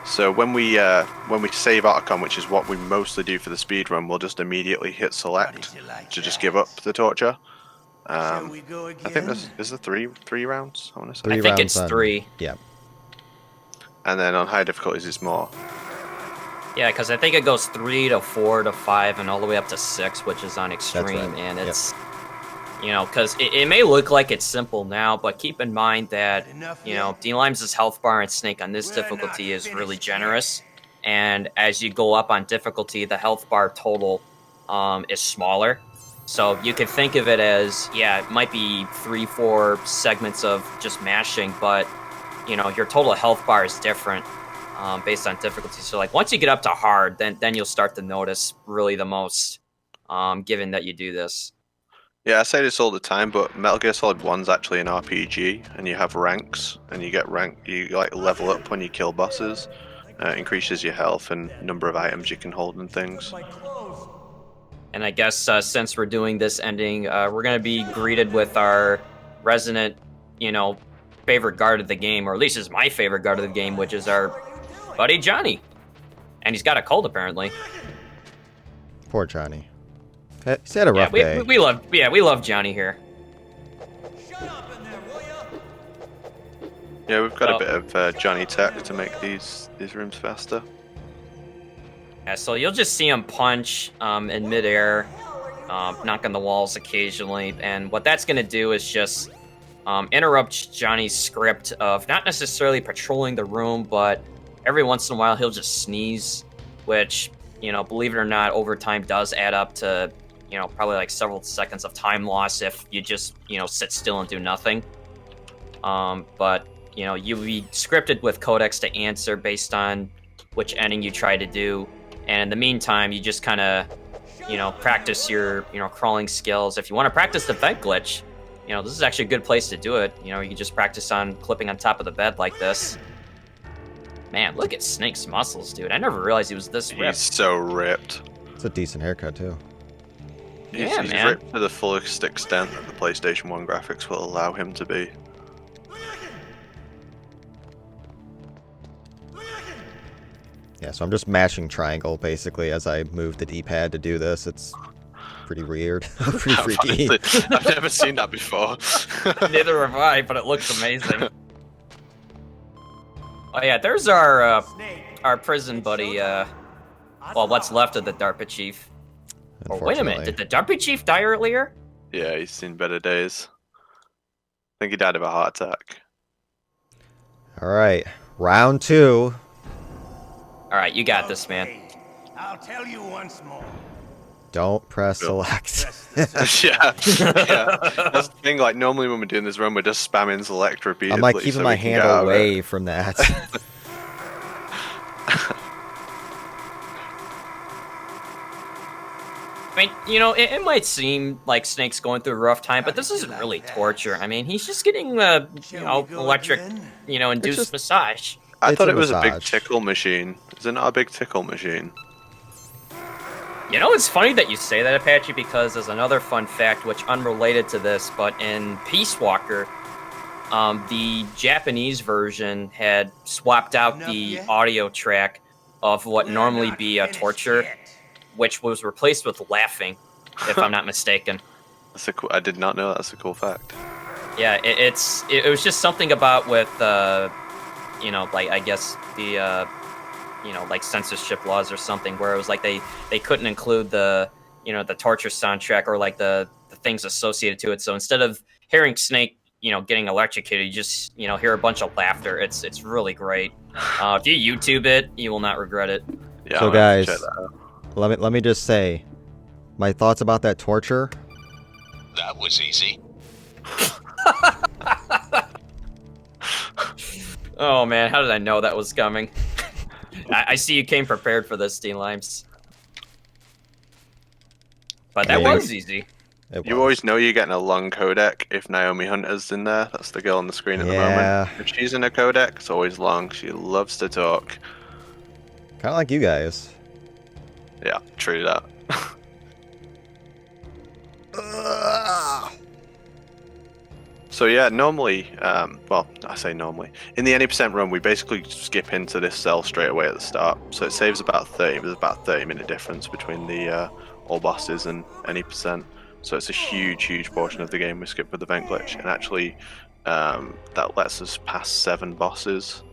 So when we save Otacon, which is what we mostly do for the speedrun, we'll just immediately hit select to just give up the torture. I think is there three rounds. I want to say. I think it's 3. Yeah. And then on high difficulties, it's more. Yeah, because I think it goes 3 to 4 to 5 and all the way up to 6, which is on extreme. Right. And it's, because it may look like it's simple now, but keep in mind that, dlimes' health bar and Snake on this difficulty is really generous. And as you go up on difficulty, the health bar total is smaller. So you could think of it as, it might be 3-4 segments of just mashing, but, your total health bar is different. Based on difficulty. So like once you get up to hard, then you'll start to notice really the most, given that you do this. Yeah, I say this all the time, but Metal Gear Solid 1's actually an RPG, and you have ranks, and you get you like level up when you kill bosses, increases your health and number of items you can hold and things. And I guess since we're doing this ending, we're gonna be greeted with our resident, favorite guard of the game, or at least is my favorite guard of the game, which is our buddy Johnny, and he's got a cold apparently. Poor Johnny. He's had a rough day. We love Johnny here. Shut up in there, will ya? Yeah, we've got a bit of Johnny tech to make these rooms faster. Yeah, so you'll just see him punch in midair, knock on the walls occasionally, and what that's gonna do is just interrupt Johnny's script of not necessarily patrolling the room, but every once in a while, he'll just sneeze, which, believe it or not, over time does add up to, probably like several seconds of time loss if you just, sit still and do nothing. But, you'll be scripted with codecs to answer based on which ending you try to do. And in the meantime, you just kind of, practice your, crawling skills. If you want to practice the bed glitch, this is actually a good place to do it. You can just practice on clipping on top of the bed like this. Man, look at Snake's muscles, dude. I never realized he was this ripped. He's so ripped. It's a decent haircut, too. He's man. Ripped to the fullest extent that the PlayStation 1 graphics will allow him to be. Yeah, so I'm just mashing triangle, basically, as I move the D-pad to do this. It's pretty weird. Pretty freaky. I've never seen that before. Neither have I, but it looks amazing. Oh yeah, there's our prison buddy, well, what's left of the DARPA chief. Oh, wait a minute, did the DARPA chief die earlier? Yeah, he's seen better days. I think he died of a heart attack. Alright, round 2. Alright, you got this, man. I'll tell you once more. Don't press select. yeah. That's the thing, like, normally when we're doing this run, we're just spamming select repeatedly. I'm like keeping my hand away from that. I mean, it might seem like Snake's going through a rough time, but this isn't really torture. I mean, he's just getting electric, induced massage. I thought it was a big tickle machine. Is it not a big tickle machine? You know, it's funny that you say that, Apache, because there's another fun fact, which unrelated to this, but in Peace Walker, the Japanese version had swapped out the audio track of what normally be a torture, which was replaced with laughing, if I'm not mistaken. That's a cool. I did not know that's a cool fact. Yeah, it was just something about with you know, like I guess the you know, like censorship laws or something, where it was like they couldn't include the, you know, the torture soundtrack or like the things associated to it. So instead of hearing Snake, you know, getting electrocuted, you just, you know, hear a bunch of laughter. It's really great. If you YouTube it, you will not regret it. Yeah, So I'm gonna have to guys, check that out. let me just say, my thoughts about that torture. That was easy. Oh man, how did I know that was coming? I see you came prepared for this, dlimes. But that Yeah, was easy. You always know you're getting a long codec if Naomi Hunter's in there. That's the girl on the screen at the Yeah. moment. If she's in a codec, it's always long. She loves to talk. Kind of like you guys. Yeah, true that. So yeah, normally, well, I say normally, in the any percent run, we basically skip into this cell straight away at the start. So it saves about 30. There's about 30-minute difference between the all bosses and any percent. So it's a huge portion of the game we skip with the vent glitch, and actually, that lets us pass 7 bosses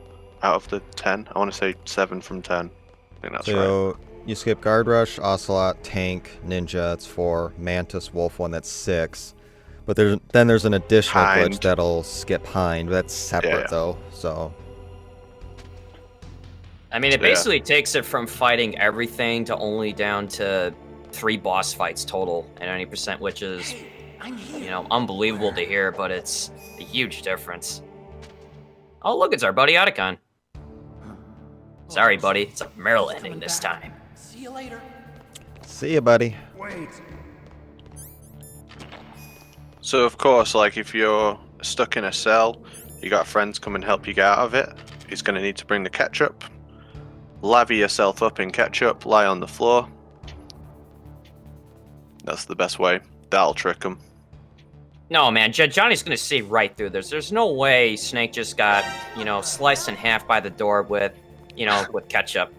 out of the 10. I want to say 7 from 10. I think that's right. So you skip Guard Rush, Ocelot, Tank, Ninja. It's 4. Mantis, Wolf 1. That's 6. But then there's an additional Hind. glitch that'll skip Hind. That's separate Yeah. though. So I mean, it Yeah. basically takes it from fighting everything to only down to 3 boss fights total at any percent, which is, you know, unbelievable to hear, but it's a huge difference. Oh, look, it's our buddy Otacon. Sorry, buddy. It's a Merrill ending this time. See you later. see ya, buddy. Wait. So of course, like if you're stuck in a cell, you got friends come and help you get out of it. He's going to need to bring the ketchup. Lather yourself up in ketchup, lie on the floor. That's the best way. That'll trick him. No, man, Johnny's gonna see right through this. There's no way Snake just got, you know, sliced in half by the door with, you know, with ketchup.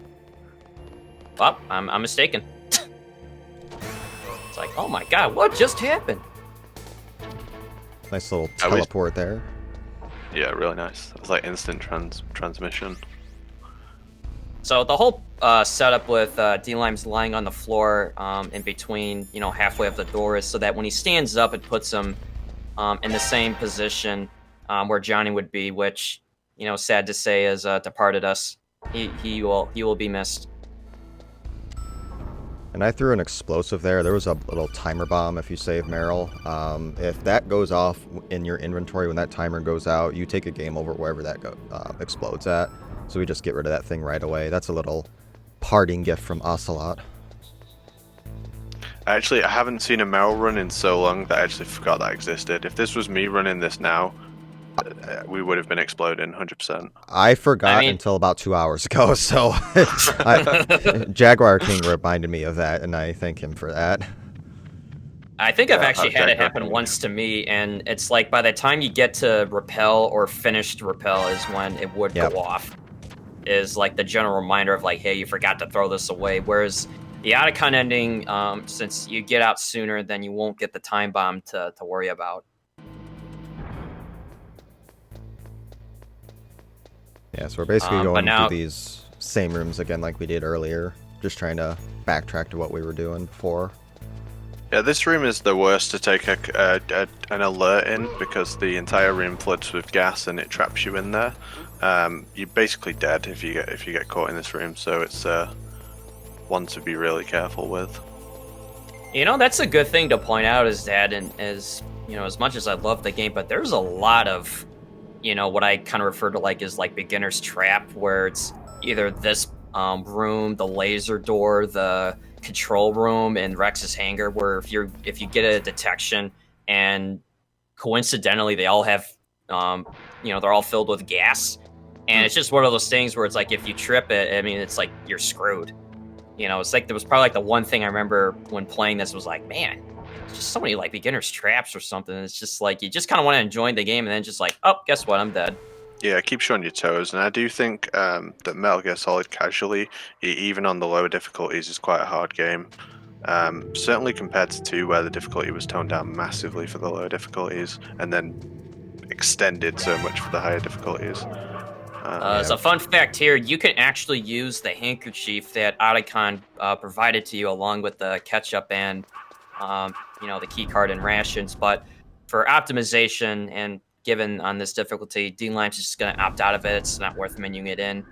Well, I'm mistaken. It's like, oh my god, what just happened? Nice little I was- teleport there. Yeah, really nice. It's like instant transmission. So the whole setup with dlimes lying on the floor in between, you know, halfway up the door is so that when he stands up, it puts him in the same position where Johnny would be, which, you know, sad to say, has departed us. He will be missed. And I threw an explosive there. There was a little timer bomb if you save Meryl. If that goes off in your inventory when that timer goes out, you take a game over wherever that explodes at. So we just get rid of that thing right away. That's a little parting gift from Ocelot. Actually, I haven't seen a Meryl run in so long that I actually forgot that existed. If this was me running this now, we would have been exploding 100%. I forgot I mean- until about 2 hours ago, so Jaguar King reminded me of that, and I thank him for that. I think I've Yeah, actually how's had that it happen going? once to me, and it's like by the time you get to repel or finish to repel is when it would Yep. go off. Is like the general reminder of like, hey, you forgot to throw this away. Whereas the Otacon ending, since you get out sooner, then you won't get the time bomb to worry about. Yeah, so we're basically But going now- through these same rooms again like we did earlier, just trying to backtrack to what we were doing before. Yeah, this room is the worst to take an alert in because the entire room floods with gas and it traps you in there. You're basically dead if you get caught in this room, so it's one to be really careful with. You know, that's a good thing to point out is that, and as you know, as much as I love the game, but there's a lot of, you know, what I kind of refer to like as like beginner's trap, where it's either this room, the laser door, the control room, and Rex's hangar, where if you get a detection and coincidentally they all have, you know, they're all filled with gas, and it's just one of those things where it's like if you trip it, I mean, it's like you're screwed. it's like there was probably like the one thing I remember when playing this was like, man, there's just so many like beginner's traps or something. It's just like you just kind of want to enjoy the game, and then just like, oh, guess what, I'm dead. Yeah, keep you on your toes, and I do think that Metal Gear Solid casually, even on the lower difficulties, is quite a hard game. Certainly compared to 2, where the difficulty was toned down massively for the lower difficulties, and then extended so much for the higher difficulties. As a fun fact here, you can actually use the handkerchief that Otacon provided to you along with the ketchup and, the key card and rations. But for optimization and given on this difficulty, dlimes is just going to opt out of it. It's not worth menuing it in.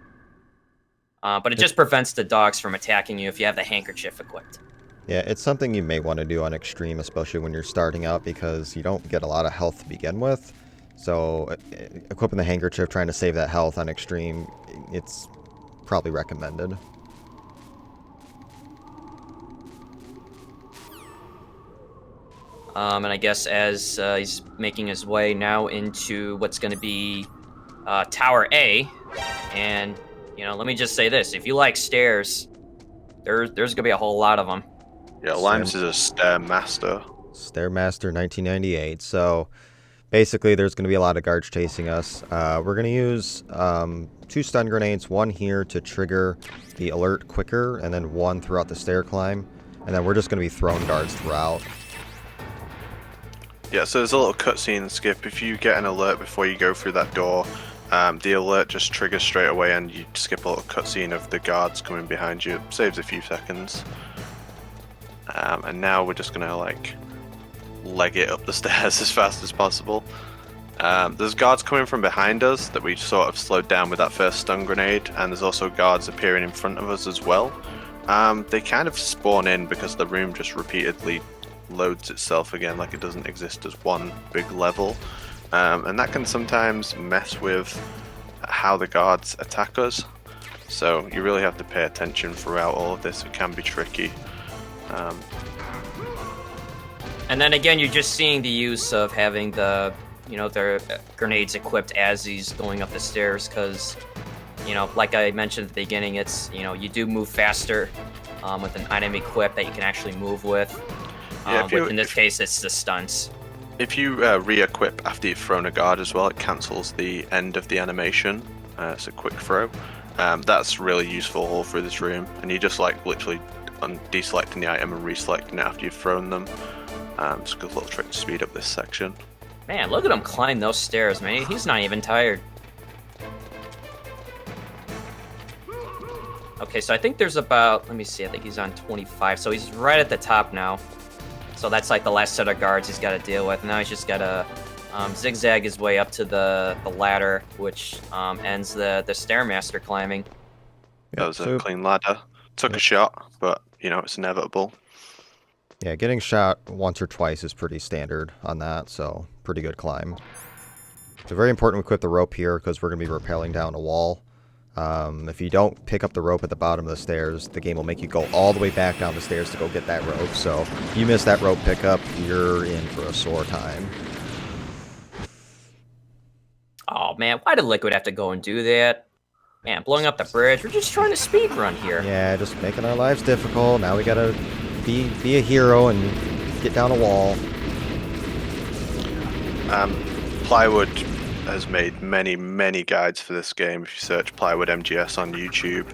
But it just prevents the dogs from attacking you if you have the handkerchief equipped. Yeah, it's something you may want to do on extreme, especially when you're starting out, because you don't get a lot of health to begin with. So equipping the handkerchief, trying to save that health on extreme, it's probably recommended. And I guess as he's making his way now into what's going to be Tower A, and let me just say this: if you like stairs, there's going to be a whole lot of them. Yeah, Limes is a stair master. Stairmaster 1998. So basically, there's going to be a lot of guards chasing us. We're going to use 2 stun grenades, 1 here to trigger the alert quicker, and then 1 throughout the stair climb. And then we're just going to be throwing guards throughout. Yeah, so there's a little cutscene skip. If you get an alert before you go through that door, the alert just triggers straight away, and you skip a little cutscene of the guards coming behind you. It saves a few seconds. And now we're just going to, leg it up the stairs as fast as possible. There's guards coming from behind us that we sort of slowed down with that first stun grenade, and there's also guards appearing in front of us as well. They kind of spawn in because the room just repeatedly loads itself again, like it doesn't exist as one big level. And that can sometimes mess with how the guards attack us. So you really have to pay attention throughout all of this. It can be tricky. And then again, you're just seeing the use of having the grenades equipped as he's going up the stairs, because, like I mentioned at the beginning, it's, you do move faster with an item equipped that you can actually move with. Yeah, in this case, it's the stunts. If you re-equip after you've thrown a guard as well, it cancels the end of the animation. It's a quick throw. That's really useful all through this room, and you just literally deselecting the item and reselecting it after you've thrown them. It's a good little trick to speed up this section. Man, look at him climb those stairs, man. He's not even tired. Okay, so I think there's about, let me see, I think he's on 25, so he's right at the top now. So that's like the last set of guards he's got to deal with. Now he's just got to zigzag his way up to the ladder, which ends the Stairmaster climbing. That was a clean ladder. Took a shot, but, it's inevitable. Yeah, getting shot once or twice is pretty standard on that, so pretty good climb. It's very important we equip the rope here, because we're going to be rappelling down a wall. If you don't pick up the rope at the bottom of the stairs, the game will make you go all the way back down the stairs to go get that rope. So if you miss that rope pickup, you're in for a sore time. Oh man, why did Liquid have to go and do that? Man, blowing up the bridge, we're just trying to speedrun here. Yeah, just making our lives difficult. Now we gotta be a hero and get down a wall. Plywood has made many guides for this game. If you search Plywood MGS on YouTube,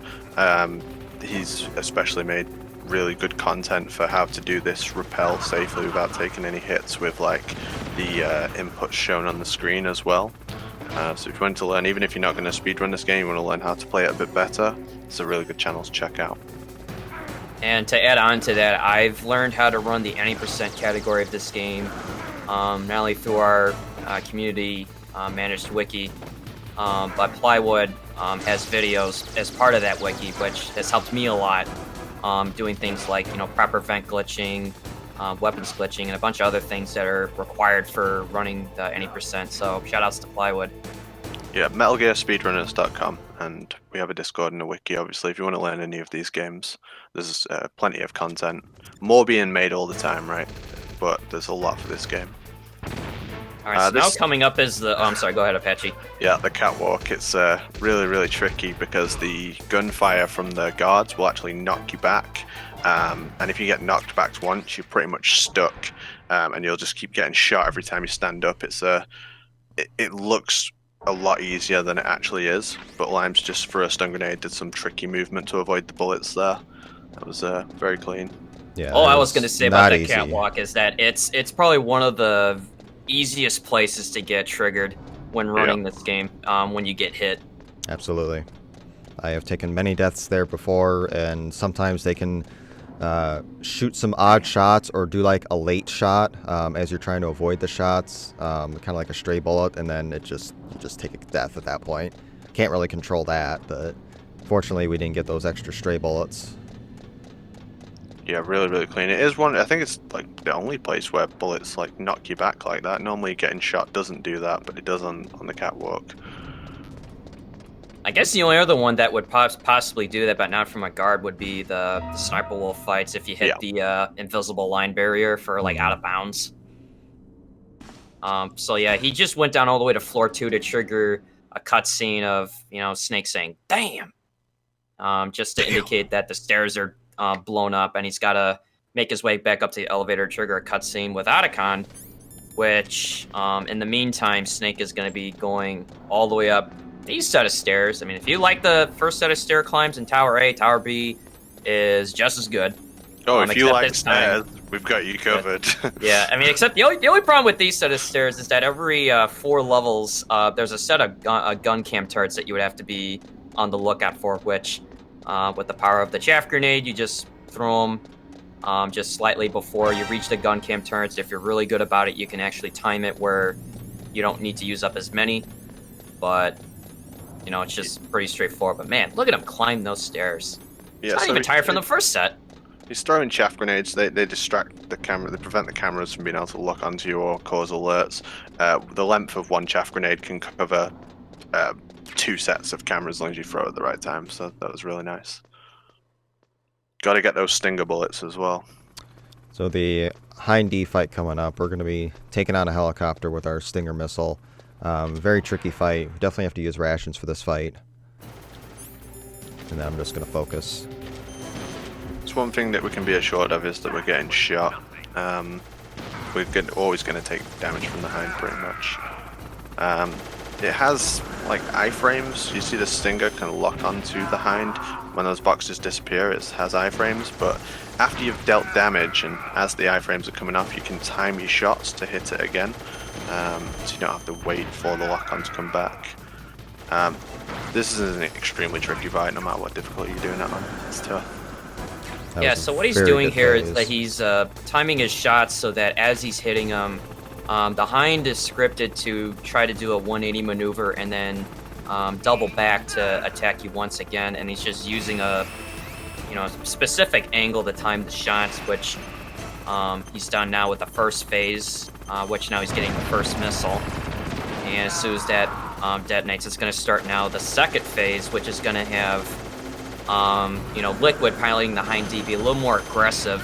he's especially made really good content for how to do this rappel safely without taking any hits with the inputs shown on the screen as well. So if you want to learn, even if you're not going to speedrun this game, you want to learn how to play it a bit better, it's a really good channel to check out. And to add on to that, I've learned how to run the any percent category of this game, not only through our community managed wiki, but Plywood has videos as part of that wiki, which has helped me a lot, doing things like proper vent glitching, weapons glitching, and a bunch of other things that are required for running the any percent. So shout outs to Plywood. Yeah, MetalGearSpeedrunners.com, and we have a Discord and a wiki, obviously, if you want to learn any of these games. There's plenty of content. More being made all the time, right? But there's a lot for this game. All right, so now coming up is the... Oh, I'm sorry, go ahead, Apache. Yeah, the catwalk. It's really, really tricky because the gunfire from the guards will actually knock you back. And if you get knocked back once, you're pretty much stuck. And you'll just keep getting shot every time you stand up. It looks a lot easier than it actually is. But Limes just for a stun grenade did some tricky movement to avoid the bullets there. That was very clean. Yeah. All I was going to say about the easy. catwalk is that it's probably one of the easiest places to get triggered when running this game, when you get hit. Absolutely. I have taken many deaths there before, and sometimes they can shoot some odd shots or do like a late shot as you're trying to avoid the shots, kind of like a stray bullet, and then you just take a death at that point. Can't really control that, but fortunately we didn't get those extra stray bullets. Yeah, really, really clean. It is one. I think it's like the only place where bullets like knock you back like that. Normally, getting shot doesn't do that, but it does on the catwalk. I guess the only other one that would possibly do that, but not from a guard, would be the sniper wolf fights. If you hit the invisible line barrier for like out of bounds. So yeah, he just went down all the way to floor 2 to trigger a cutscene of Snake saying "damn," just to indicate that the stairs are blown up, and he's got to make his way back up to the elevator to trigger a cutscene with Otacon, which in the meantime Snake is going to be going all the way up these set of stairs. I mean, if you like the first set of stair climbs in Tower A, Tower B is just as good. Oh, if you like stairs, we've got you covered. Yeah, I mean, except the only problem with these set of stairs is that every 4 levels, there's a set of gun cam turrets that you would have to be on the lookout for, which with the power of the chaff grenade, you just throw them just slightly before you reach the gun cam turrets. If you're really good about it, you can actually time it where you don't need to use up as many. But, it's just pretty straightforward. But man, look at him climb those stairs. Yeah, he's not even tired from the first set. He's throwing chaff grenades. They distract the camera. They prevent the cameras from being able to lock onto you or cause alerts. The length of one chaff grenade can cover 2 sets of cameras as long as you throw it at the right time. So that was really nice. Got to get those stinger bullets as well. So the Hind D fight coming up, we're going to be taking on a helicopter with our Stinger missile. Very tricky fight. We definitely have to use rations for this fight. And then I'm just going to focus. It's one thing that we can be assured of is that we're getting shot. We're always going to take damage from the Hind pretty much. It has like iframes. You see the Stinger can lock onto the Hind. When those boxes disappear, it has iframes, but after you've dealt damage and as the iframes are coming off, you can time your shots to hit it again, so you don't have to wait for the lock-on to come back. This is an extremely tricky fight, no matter what difficulty you're doing it on. It's tough. Yeah, so what he's doing here is that he's timing his shots so that as he's hitting them, the Hind is scripted to try to do a 180 maneuver and then double back to attack you once again, and he's just using a specific angle to time the shots, which he's done now with the first phase, which now he's getting the first missile, and as soon as that detonates, it's going to start now the second phase, which is going to have Liquid piloting the Hind D be a little more aggressive,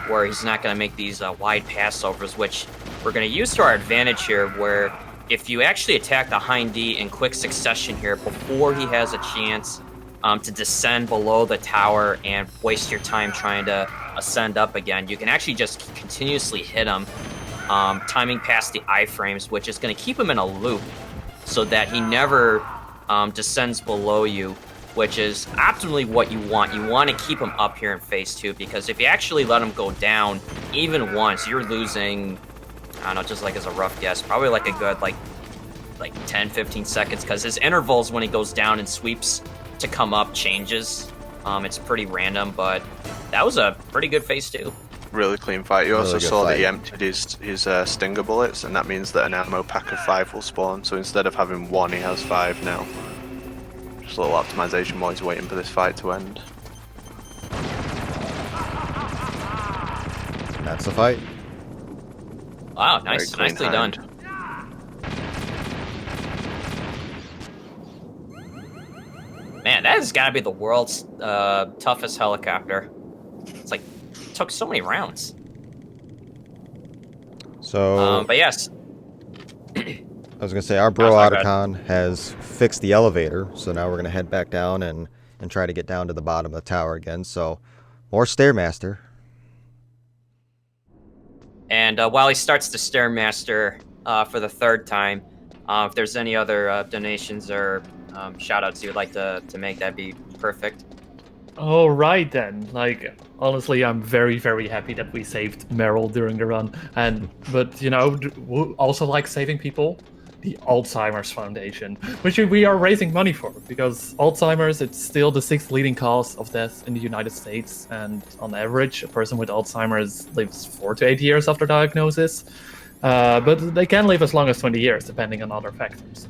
where he's not going to make these wide passovers, which we're going to use to our advantage here, where if you actually attack the Hind D in quick succession here before he has a chance to descend below the tower and waste your time trying to ascend up again, you can actually just continuously hit him, timing past the iframes, which is going to keep him in a loop so that he never descends below you, which is optimally what you want. You want to keep him up here in phase 2, because if you actually let him go down even once, you're losing, I don't know, just like as a rough guess, probably like a good like 10-15 seconds, because his intervals when he goes down and sweeps to come up changes. It's pretty random, but that was a pretty good phase 2. Really clean fight. You also saw that he emptied his Stinger bullets, and that means that an ammo pack of 5 will spawn. So instead of having 1, he has 5 now. Just a little optimization while he's waiting for this fight to end. That's the fight. Wow, nicely done. Man, that has got to be the world's toughest helicopter. It's like, it took so many rounds. So, but yes, I was gonna say our bro Oh, sorry, Otacon has fixed the elevator, so now we're gonna head back down and try to get down to the bottom of the tower again. So more Stairmaster. And while he starts the Stairmaster for the third time, if there's any other donations or shout-outs you would like to make, that'd be perfect. All right then. Like, honestly, I'm very, very happy that we saved Meryl during the run. But you know, also like saving people, the Alzheimer's Foundation, which we are raising money for, because Alzheimer's, it's still the 6th leading cause of death in the United States, and on average, a person with Alzheimer's lives 4 to 8 years after diagnosis. But they can live as long as 20 years, depending on other factors.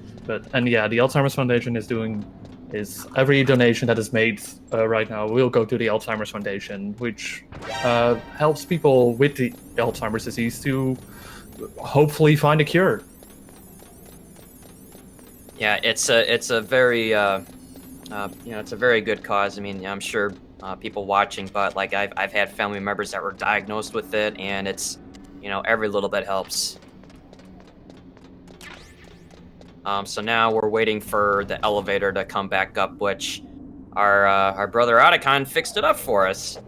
And yeah, the Alzheimer's Foundation is every donation that is made right now will go to the Alzheimer's Foundation, which helps people with the Alzheimer's disease to hopefully find a cure. Yeah, it's a very it's a very good cause. I mean, I'm sure people watching, but like I've had family members that were diagnosed with it, and it's every little bit helps. So now we're waiting for the elevator to come back up, which our brother Otacon fixed it up for us,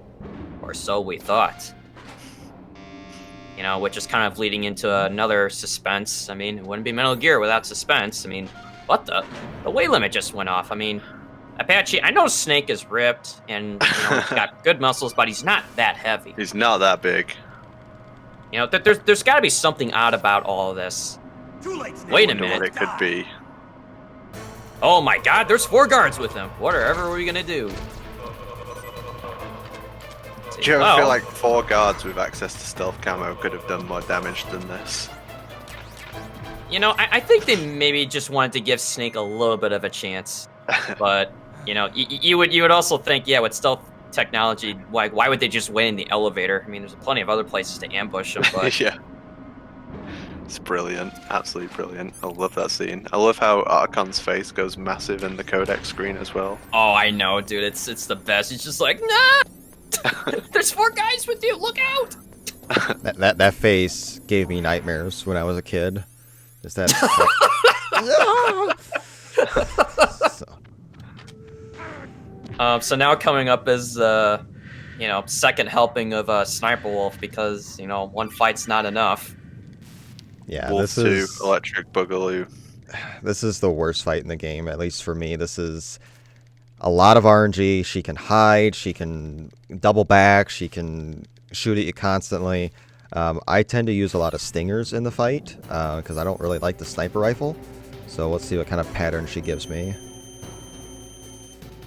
or so we thought. Which is kind of leading into another suspense. I mean, it wouldn't be Metal Gear without suspense. I mean, what the weight limit just went off. I mean, Apache, I know Snake is ripped and he's got good muscles, but he's not that heavy. He's not that big. There's got to be something odd about all of this. Too late, Snake. Wait a Wonder minute. what it could be. Oh my God, there's 4 guards with him. Whatever are we gonna do? Do you ever Oh. feel like 4 guards with access to stealth camo could have done more damage than this? I think they maybe just wanted to give Snake a little bit of a chance. But, you would also think, yeah, with stealth technology, why would they just wait in the elevator? I mean, there's plenty of other places to ambush them, but... Yeah. It's brilliant. Absolutely brilliant. I love that scene. I love how Archon's face goes massive in the codec screen as well. Oh, I know, dude. It's the best. He's just like, nah! There's 4 guys with you! Look out! That face gave me nightmares when I was a kid. Is that? So now coming up is second helping of Sniper Wolf, because one fight's not enough. Yeah, Wolf this 2, is Electric Bugaloo. This is the worst fight in the game, at least for me. This is a lot of RNG. She can hide, she can double back, she can shoot at you constantly. I tend to use a lot of stingers in the fight because I don't really like the sniper rifle. So let's see what kind of pattern she gives me.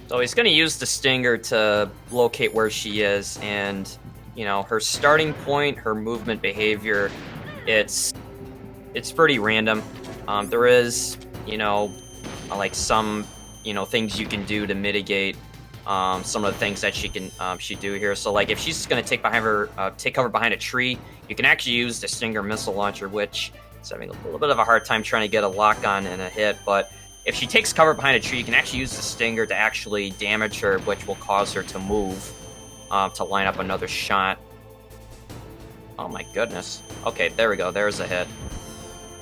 So he's going to use the Stinger to locate where she is, and her starting point, her movement behavior, it's pretty random. There is like some things you can do to mitigate some of the things that she do here. So like if she's going to take cover behind a tree, you can actually use the Stinger missile launcher, which is having a little bit of a hard time trying to get a lock on and a hit. But if she takes cover behind a tree, you can actually use the Stinger to actually damage her, which will cause her to move to line up another shot. Oh my goodness. Okay, there we go. There's a hit.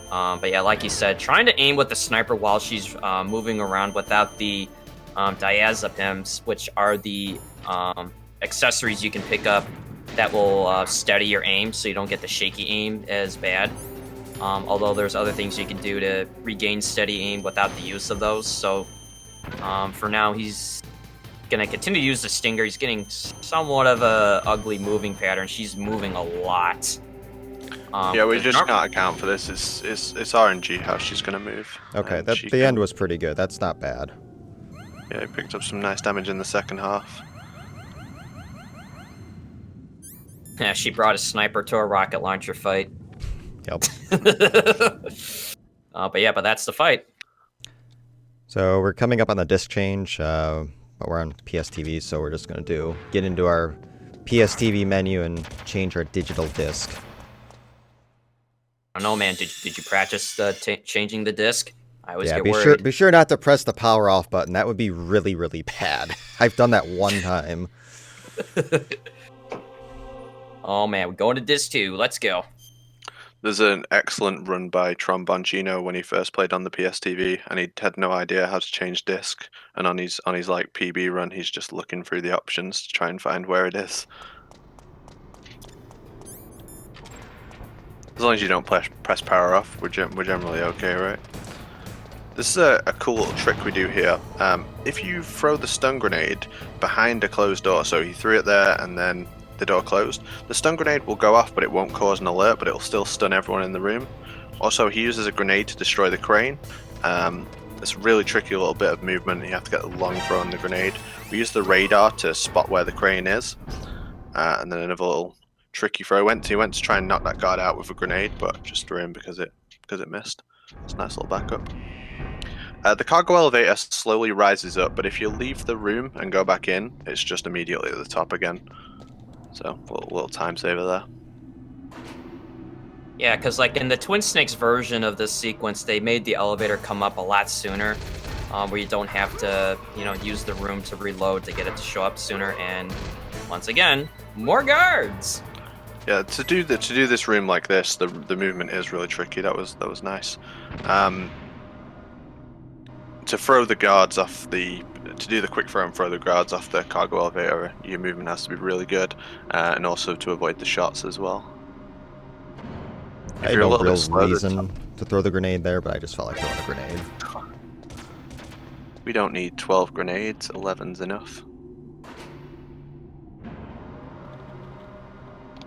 But yeah, like you said, trying to aim with the sniper while she's moving around without the diazepims, which are the accessories you can pick up that will steady your aim so you don't get the shaky aim as bad. Although there's other things you can do to regain steady aim without the use of those. So for now, he's going to continue to use the Stinger. He's getting somewhat of a ugly moving pattern. She's moving a lot. Yeah, we just can't account for this. It's RNG how she's going to move. Okay, the end was pretty good. That's not bad. Yeah, he picked up some nice damage in the second half. Yeah, she brought a sniper to a rocket launcher fight. Yep. But that's the fight. So we're coming up on the disc change, but we're on PSTV, so we're just going to get into our PSTV menu and change our digital disc. I don't know, man. Did you practice changing the disc? I always get be worried. Be sure not to press the power off button. That would be really, really bad. I've done that one time. Oh man, we're going to disc 2. Let's go. There's an excellent run by Tromboncino when he first played on the PSTV, and he had no idea how to change disc. And on his like PB run, he's just looking through the options to try and find where it is. As long as you don't press power off, we're generally okay, right? This is a cool little trick we do here. If you throw the stun grenade behind a closed door, so he threw it there and then the door closed, the stun grenade will go off, but it won't cause an alert, but it'll still stun everyone in the room. Also, he uses a grenade to destroy the crane. It's a really tricky little bit of movement. You have to get the long throw on the grenade. We use the radar to spot where the crane is, and then another little tricky throw. He went to try and knock that guard out with a grenade, but just threw him because it missed. It's a nice little backup. The cargo elevator slowly rises up, but if you leave the room and go back in, it's just immediately at the top again. So, a little time saver there. Yeah, because like in the Twin Snakes version of this sequence, they made the elevator come up a lot sooner, where you don't have to, use the room to reload to get it to show up sooner. And once again, more guards. Yeah, to do this room like this, the movement is really tricky. That was nice. To throw the guards off to do the quick throw and throw the guards off the cargo elevator, your movement has to be really good, and also to avoid the shots as well. I had no real reason to throw the grenade there, but I just felt like throwing a grenade. We don't need 12 grenades, 11's enough.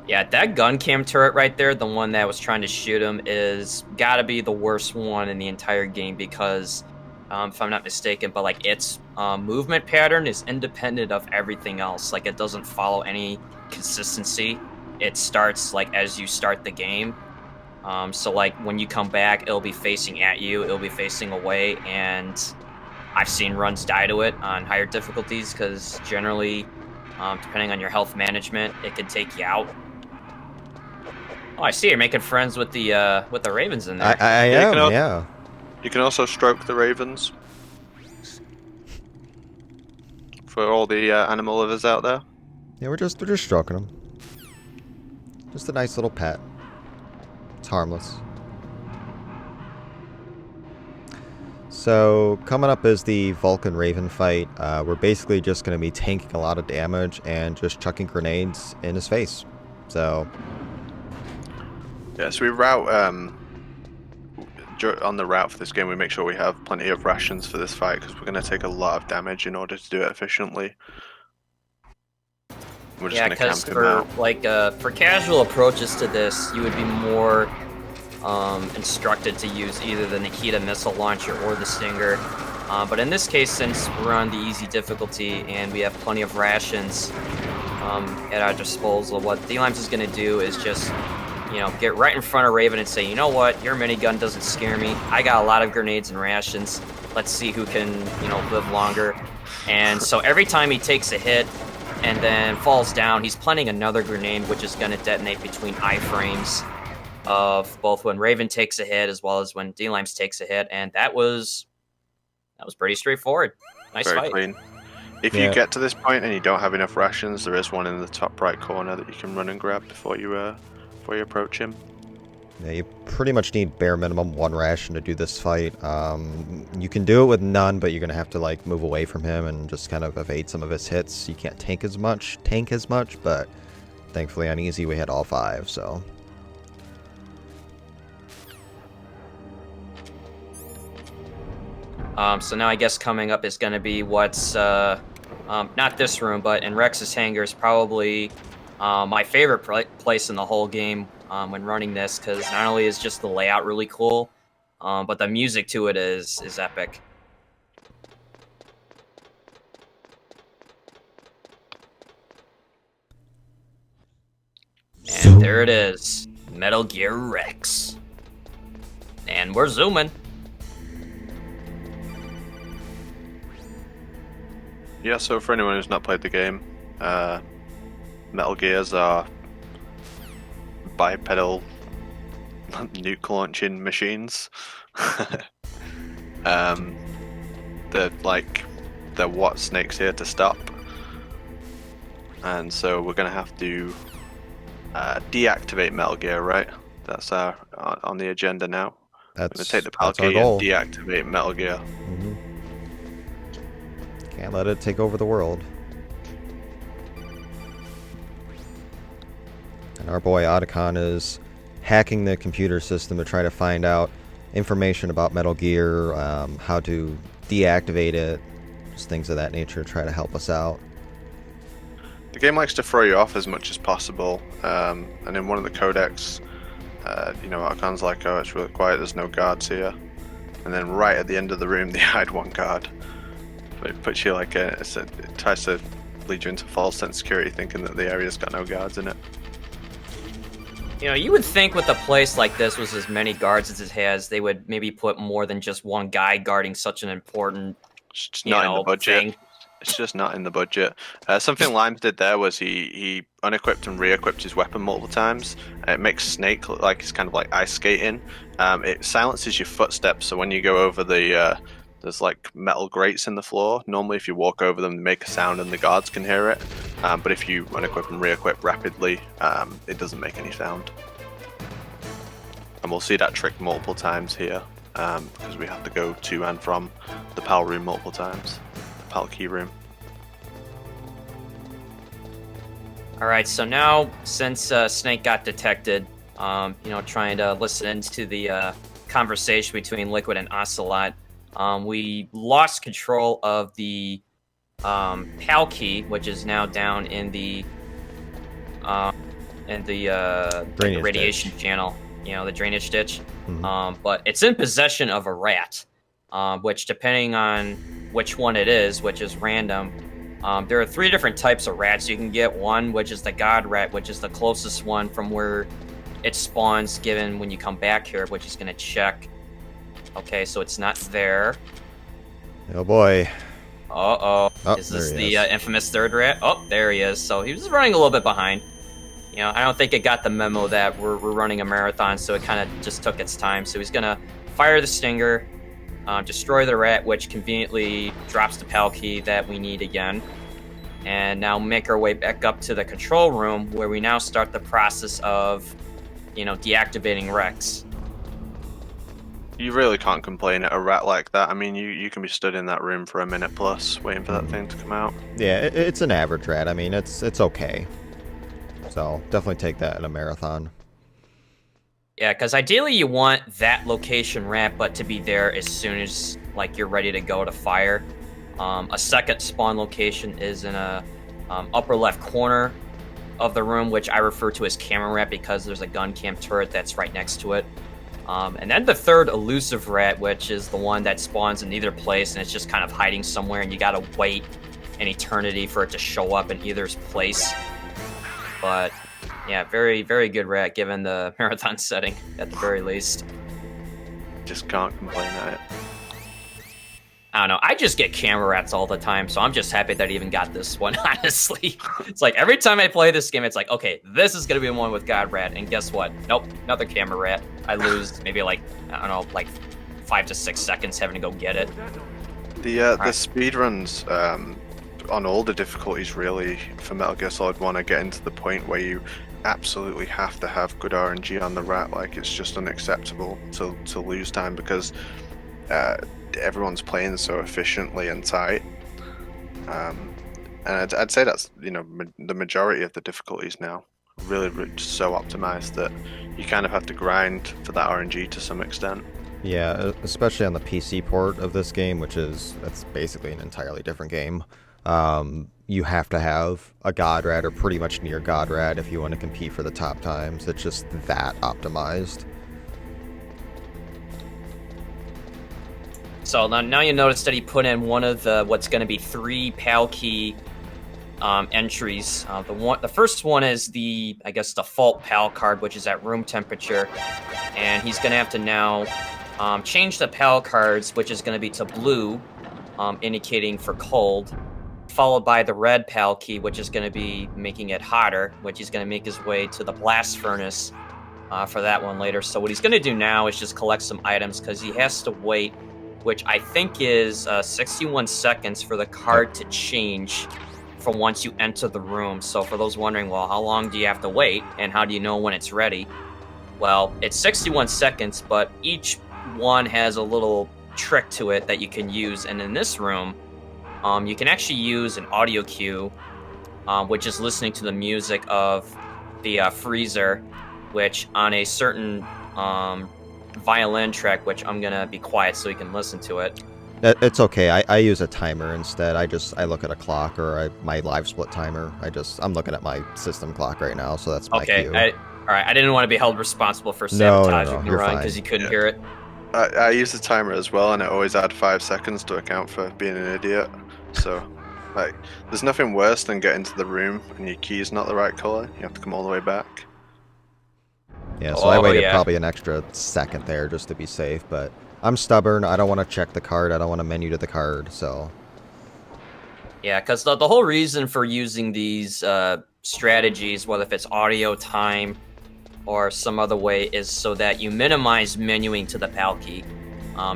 Yeah, that gun cam turret right there, the one that was trying to shoot him, is gotta be the worst one in the entire game because, if I'm not mistaken, but like its movement pattern is independent of everything else. Like it doesn't follow any consistency. It starts like as you start the game. So like when you come back, it'll be facing at you, it'll be facing away, and I've seen runs die to it on higher difficulties because generally, depending on your health management, it can take you out. Oh, I see you're making friends with the Ravens in there. I am, yeah. You can also stroke the Ravens. For all the animal lovers out there. Yeah, we're just stroking them. Just a nice little pet. It's harmless. So, coming up is the Vulcan Raven fight. We're basically just going to be tanking a lot of damage and just chucking grenades in his face. So... yeah, so we route... on the route for this game, we make sure we have plenty of rations for this fight because we're going to take a lot of damage in order to do it efficiently. We're just going to camp him out. For casual approaches to this, you would be more instructed to use either the Nikita missile launcher or the Stinger. But in this case, since we're on the easy difficulty and we have plenty of rations at our disposal, what dlimes is going to do is just get right in front of Raven and say, you know what, your minigun doesn't scare me. I got a lot of grenades and rations. Let's see who can, live longer. And so every time he takes a hit and then falls down, he's planting another grenade, which is going to detonate between iframes of both when Raven takes a hit as well as when dlimes takes a hit. And that was pretty straightforward. Nice Very fight. clean. If you get to this point and you don't have enough rations, there is one in the top right corner that you can run and grab before you approach him. Yeah, you pretty much need bare minimum one ration to do this fight. You can do it with none, but you're going to have to like move away from him and just kind of evade some of his hits. You can't tank as much, but thankfully on easy we had all 5, so... So now I guess coming up is going to be what's, not this room, but in Rex's hangar is probably my favorite place in the whole game when running this, because not only is just the layout really cool, but the music to it is epic. And there it is, Metal Gear Rex. And we're zooming. Yeah, so for anyone who's not played the game, Metal Gears are bipedal nuke launching machines. They're what Snake's here to stop. And so we're gonna have to deactivate Metal Gear, right? That's on the agenda now. I'm That's gonna take the PAL that's our key and goal. deactivate Metal Gear. Mhm. Can't let it take over the world. And our boy Otacon is hacking the computer system to try to find out information about Metal Gear, how to deactivate it, just things of that nature, try to help us out. The game likes to throw you off as much as possible, and in one of the codecs, Archon's like, oh, it's really quiet, there's no guards here. And then right at the end of the room, they hide one guard. But it puts you like it tries to lead you into false sense of security, thinking that the area's got no guards in it. You know, you would think with a place like this with as many guards as it has, they would maybe put more than just one guy guarding such an important, It's just not in the budget. thing. It's just not in the budget. Something Limes did there was he unequipped and re-equipped his weapon multiple times. It makes Snake look like he's kind of like ice skating. It silences your footsteps, so when you go over there's like metal grates in the floor. Normally, if you walk over them, they make a sound and the guards can hear it. But if you unequip and re-equip rapidly, it doesn't make any sound. And we'll see that trick multiple times here, because we have to go to and from the PAL room multiple times. The PAL key room. Alright, so now, since Snake got detected, trying to listen to the conversation between Liquid and Ocelot, we lost control of the PAL key, which is now down in the radiation channel, the drainage ditch. Mhm. But it's in possession of a rat, which, depending on which one it is, which is random, there are 3 different types of rats you can get. One, which is the god rat, which is the closest one from where it spawns given when you come back here, which is going to check. Okay, so it's not there. Oh boy. Uh-oh. Oh, Is this there he the is. infamous third rat? Oh, there he is. So he was running a little bit behind. I don't think it got the memo that we're running a marathon, so it kind of just took its time. So he's going to fire the stinger, destroy the rat, which conveniently drops the PAL key that we need again. And now make our way back up to the control room, where we now start the process of, deactivating Rex. You really can't complain at a rat like that. I mean, you can be stood in that room for a minute plus, waiting for that thing to come out. Yeah, it's an average rat. I mean, it's okay. So definitely take that in a marathon. Yeah, because ideally you want that location rat, but to be there as soon as you're ready to go to fire. A second spawn location is in a upper left corner of the room, which I refer to as camera rat because there's a gun cam turret that's right next to it. And then the third elusive rat, which is the one that spawns in either place and it's just kind of hiding somewhere, and you gotta wait an eternity for it to show up in either's place. But yeah, very, very good rat given the marathon setting at the very least. Just can't complain at it. I don't know. I just get camera rats all the time, so I'm just happy that I even got this one, honestly. It's like every time I play this game, it's like, okay, this is going to be the one with God Rat, and guess what? Nope, another camera rat. I lose maybe 5 to 6 seconds having to go get it. The speedruns on all the difficulties really for Metal Gear Solid 1 are getting to the point where you absolutely have to have good RNG on the rat. Like, it's just unacceptable to lose time because everyone's playing so efficiently and tight. And I'd say that's the majority of the difficulties now. Really so optimized that you kind of have to grind for that RNG to some extent. Yeah, especially on the PC port of this game, that's basically an entirely different game. You have to have a God Rat or pretty much near God Rat if you want to compete for the top times. It's just that optimized. So now you notice that he put in one of the what's going to be 3 PAL key entries. The first one is the default PAL card, which is at room temperature, and he's going to have to now change the PAL cards, which is going to be to blue, indicating for cold, followed by the red PAL key, which is going to be making it hotter, which he's going to make his way to the blast furnace for that one later. So what he's going to do now is just collect some items because he has to wait, which I think is 61 seconds for the card to change from once you enter the room. So for those wondering, well, how long do you have to wait and how do you know when it's ready? Well, it's 61 seconds, but each one has a little trick to it that you can use. And in this room, you can actually use an audio cue, which is listening to the music of the freezer, which on a certain violin track, which I'm gonna be quiet so you can listen to it. It's okay. I use a timer instead. I look at a clock or my live split timer. I'm looking at my system clock right now, so that's my cue. All right. I didn't want to be held responsible for No, sabotaging the you're run fine. because you couldn't hear it. I use the timer as well, and it always adds 5 seconds to account for being an idiot. So, like, there's nothing worse than getting to the room and your key's not the right color. You have to come all the way back. Yeah, so I Oh, waited yeah. probably an extra second there just to be safe, but I'm stubborn. I don't want to check the card. I don't want to menu to the card, so... Yeah, because the whole reason for using these strategies, whether if it's audio time or some other way, is so that you minimize menuing to the PAL key.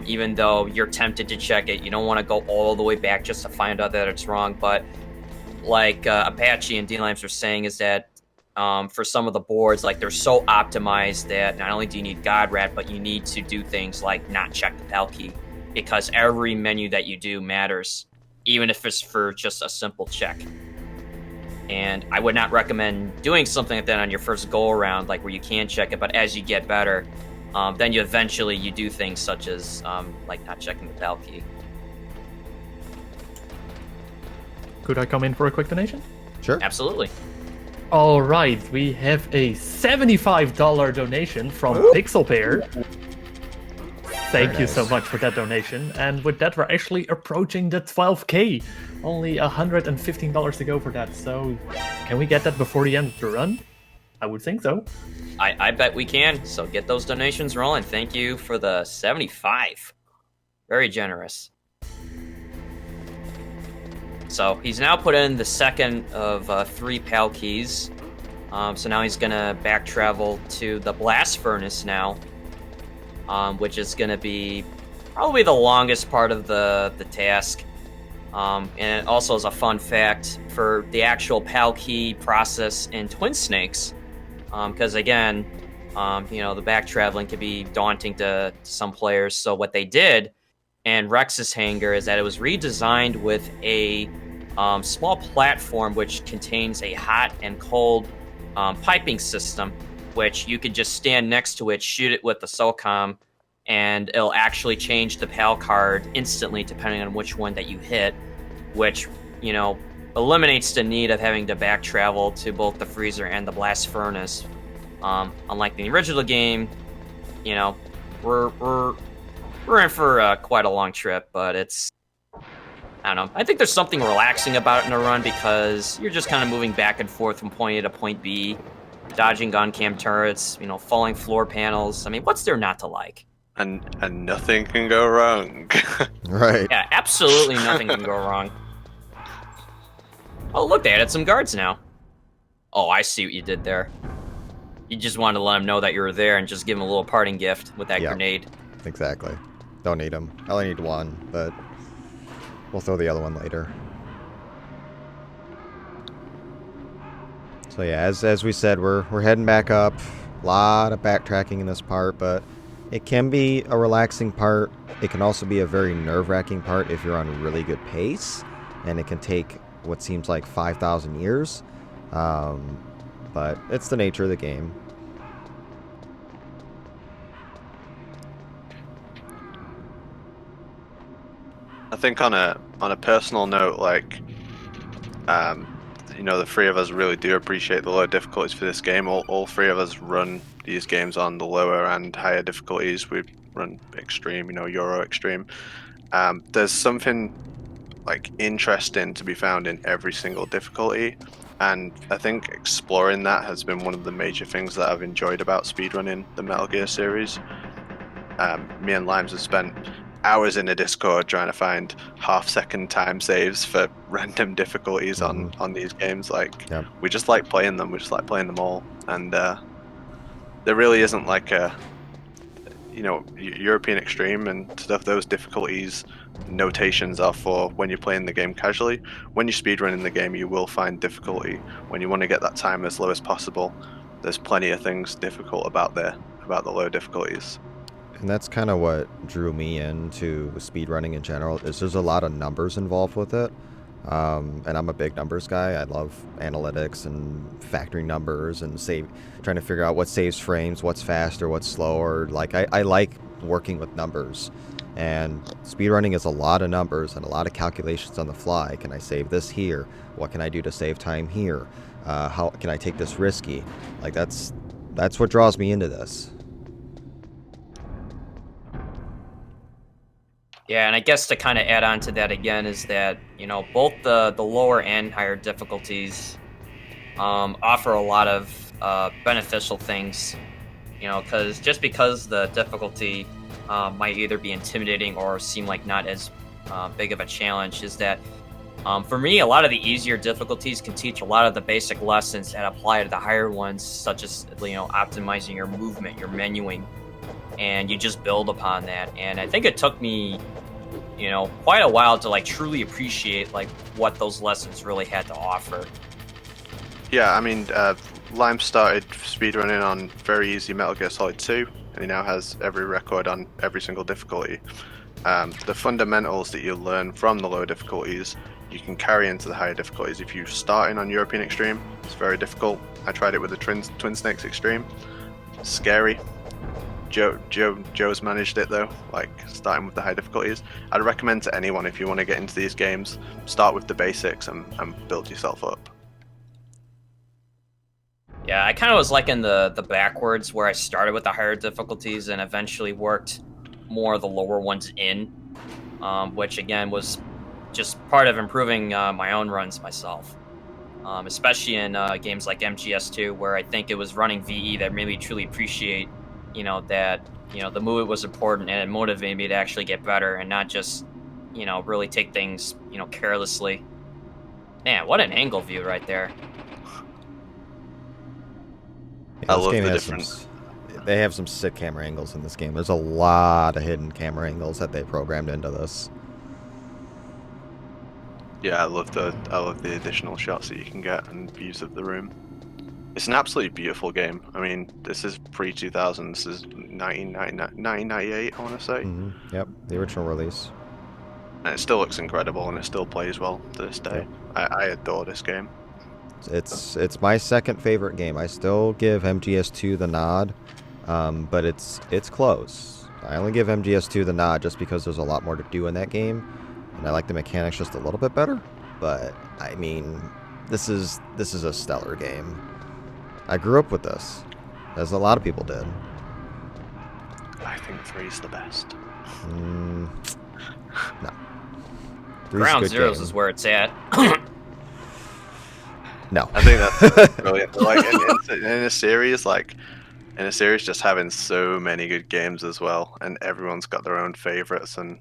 Even though you're tempted to check it, you don't want to go all the way back just to find out that it's wrong. But like Apache and dlimes are saying is that for some of the boards, like they're so optimized that not only do you need GodRat, but you need to do things like not check the PAL key, because every menu that you do matters, even if it's for just a simple check. And I would not recommend doing something like that on your first go around, like where you can check it, but as you get better, then you eventually do things such as like not checking the PAL key. Could I come in for a quick donation? Sure. Absolutely. All right, we have a $75 donation from Pixel Pair. Thank Very you so nice. much for that donation. And with that, we're actually approaching the 12K. Only $115 to go for that. So can we get that before the end of the run? I would think so. I bet we can. So get those donations rolling. Thank you for the 75. Very generous. So he's now put in the second of 3 PAL keys. So now he's going to back travel to the blast furnace now, which is going to be probably the longest part of the task. And it also is a fun fact for the actual PAL key process in Twin Snakes. Because again, the back traveling can be daunting to some players. So what they did in Rex's hangar is that it was redesigned with a small platform which contains a hot and cold piping system, which you could just stand next to it, shoot it with the SOCOM, and it'll actually change the PAL card instantly depending on which one that you hit, which, eliminates the need of having to back travel to both the freezer and the blast furnace. Unlike the original game, we're in for quite a long trip, but it's, I don't know. I think there's something relaxing about it in a run because you're just kind of moving back and forth from point A to point B, dodging gun cam turrets, falling floor panels. I mean, what's there not to like? And nothing can go wrong. Right. Yeah, absolutely nothing can go wrong. Oh, look, they added some guards now. Oh, I see what you did there. You just wanted to let them know that you were there and just give them a little parting gift with that Yeah. grenade. Exactly. Don't need them. I only need one, but we'll throw the other one later. So yeah, as we said, we're heading back up. A lot of backtracking in this part, but it can be a relaxing part. It can also be a very nerve-wracking part if you're on a really good pace, and it can take what seems like 5,000 years. But it's the nature of the game. I think on a personal note, like, the 3 of us really do appreciate the low difficulties for this game. All 3 of us run these games on the lower and higher difficulties. We run extreme, Euro extreme. There's something like interesting to be found in every single difficulty, and I think exploring that has been one of the major things that I've enjoyed about speedrunning the Metal Gear series. Me and Limes have spent hours in a Discord trying to find half-second time saves for random difficulties on these games. Like, Yep. we just like playing them. We just like playing them all, and there really isn't like a European extreme and stuff. Those difficulties notations are for when you're playing the game casually. When you're speedrunning the game, you will find difficulty when you want to get that time as low as possible. there's plenty of things difficult about the low difficulties. And that's kind of what drew me into speedrunning in general, is there's a lot of numbers involved with it. And I'm a big numbers guy. I love analytics and factoring numbers and trying to figure out what saves frames, what's faster, what's slower. Like, I like working with numbers. And speedrunning is a lot of numbers and a lot of calculations on the fly. Can I save this here? What can I do to save time here? How can I take this risky? Like, that's what draws me into this. Yeah, and I guess to kind of add on to that again is that, you know, both the lower and higher difficulties offer a lot of beneficial things, you know, because the difficulty might either be intimidating or seem like not as big of a challenge, is that for me, a lot of the easier difficulties can teach a lot of the basic lessons that apply to the higher ones, such as, you know, optimizing your movement, your menuing, and you just build upon that. And I think it took me, you know, quite a while to like truly appreciate like what those lessons really had to offer. Yeah, I mean, Lime started speedrunning on very easy Metal Gear Solid 2, and he now has every record on every single difficulty. The fundamentals that you learn from the low difficulties, you can carry into the higher difficulties. If you're starting on European Extreme, it's very difficult. I tried it with the Twin Snakes Extreme. Scary. Joe's managed it though, like starting with the high difficulties. I'd recommend to anyone, if you want to get into these games, start with the basics and build yourself up. Yeah, I kind of was like in the backwards, where I started with the higher difficulties and eventually worked more of the lower ones in, which again was just part of improving my own runs myself. Especially in games like MGS2, where I think it was running VE that made me truly appreciate, you know, that, you know, the movement was important, and it motivated me to actually get better and not just, you know, really take things, you know, carelessly. Man, what an angle view right there. Yeah, I this love game the has they have some sick camera angles in this game. There's a lot of hidden camera angles that they programmed into this. Yeah, I love the additional shots that you can get and views of the room. It's an absolutely beautiful game. I mean, this is pre-2000. This is 1998, I want to say. Mm-hmm. Yep, the original release. And it still looks incredible, and it still plays well to this day. Yep. I adore this game. It's my second favorite game. I still give MGS2 the nod, but it's close. I only give MGS2 the nod just because there's a lot more to do in that game, and I like the mechanics just a little bit better. But I mean, this is a stellar game. I grew up with this, as a lot of people did. I think 3's the best. No. Ground Zeroes is where it's at. No. I think that's brilliant. Like in a series, just having so many good games as well, and everyone's got their own favorites and,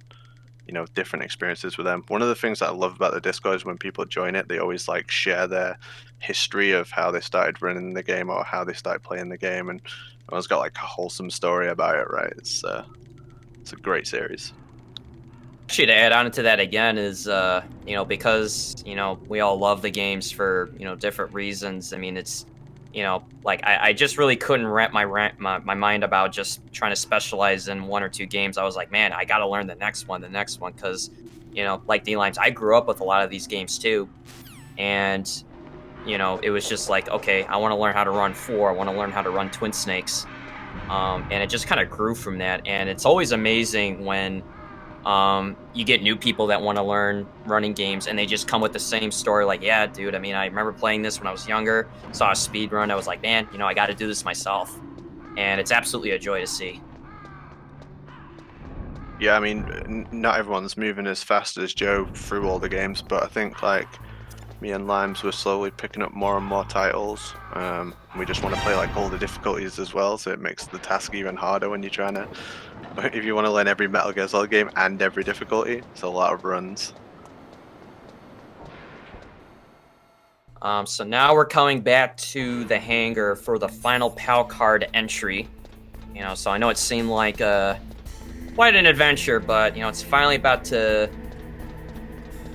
you know, different experiences with them. One of the things that I love about the Discord is when people join it, they always like share their history of how they started running the game or how they started playing the game, and everyone's got like a wholesome story about it, right? It's a great series. Actually, to add on to that again is, you know, because, you know, we all love the games for, you know, different reasons. I mean, it's, you know, like I just really couldn't wrap my mind about just trying to specialize in one or two games. I was like, man, I got to learn the next one, because, you know, like dlimes, I grew up with a lot of these games too, and, you know, it was just like, okay, I want to learn how to run 4. I want to learn how to run Twin Snakes, and it just kind of grew from that. And it's always amazing when you get new people that want to learn running games, and they just come with the same story. Like, yeah, dude, I mean, I remember playing this when I was younger, saw a speed run. I was like, man, you know, I got to do this myself. And it's absolutely a joy to see. Yeah, I mean, not everyone's moving as fast as Joe through all the games, but I think like me and Limes were slowly picking up more and more titles. We just want to play like all the difficulties as well, so it makes the task even harder when you're trying to. If you want to learn every Metal Gear Solid game and every difficulty, it's a lot of runs. So now we're coming back to the hangar for the final PAL card entry. You know, so I know it seemed like quite an adventure, but, you know, it's finally about to,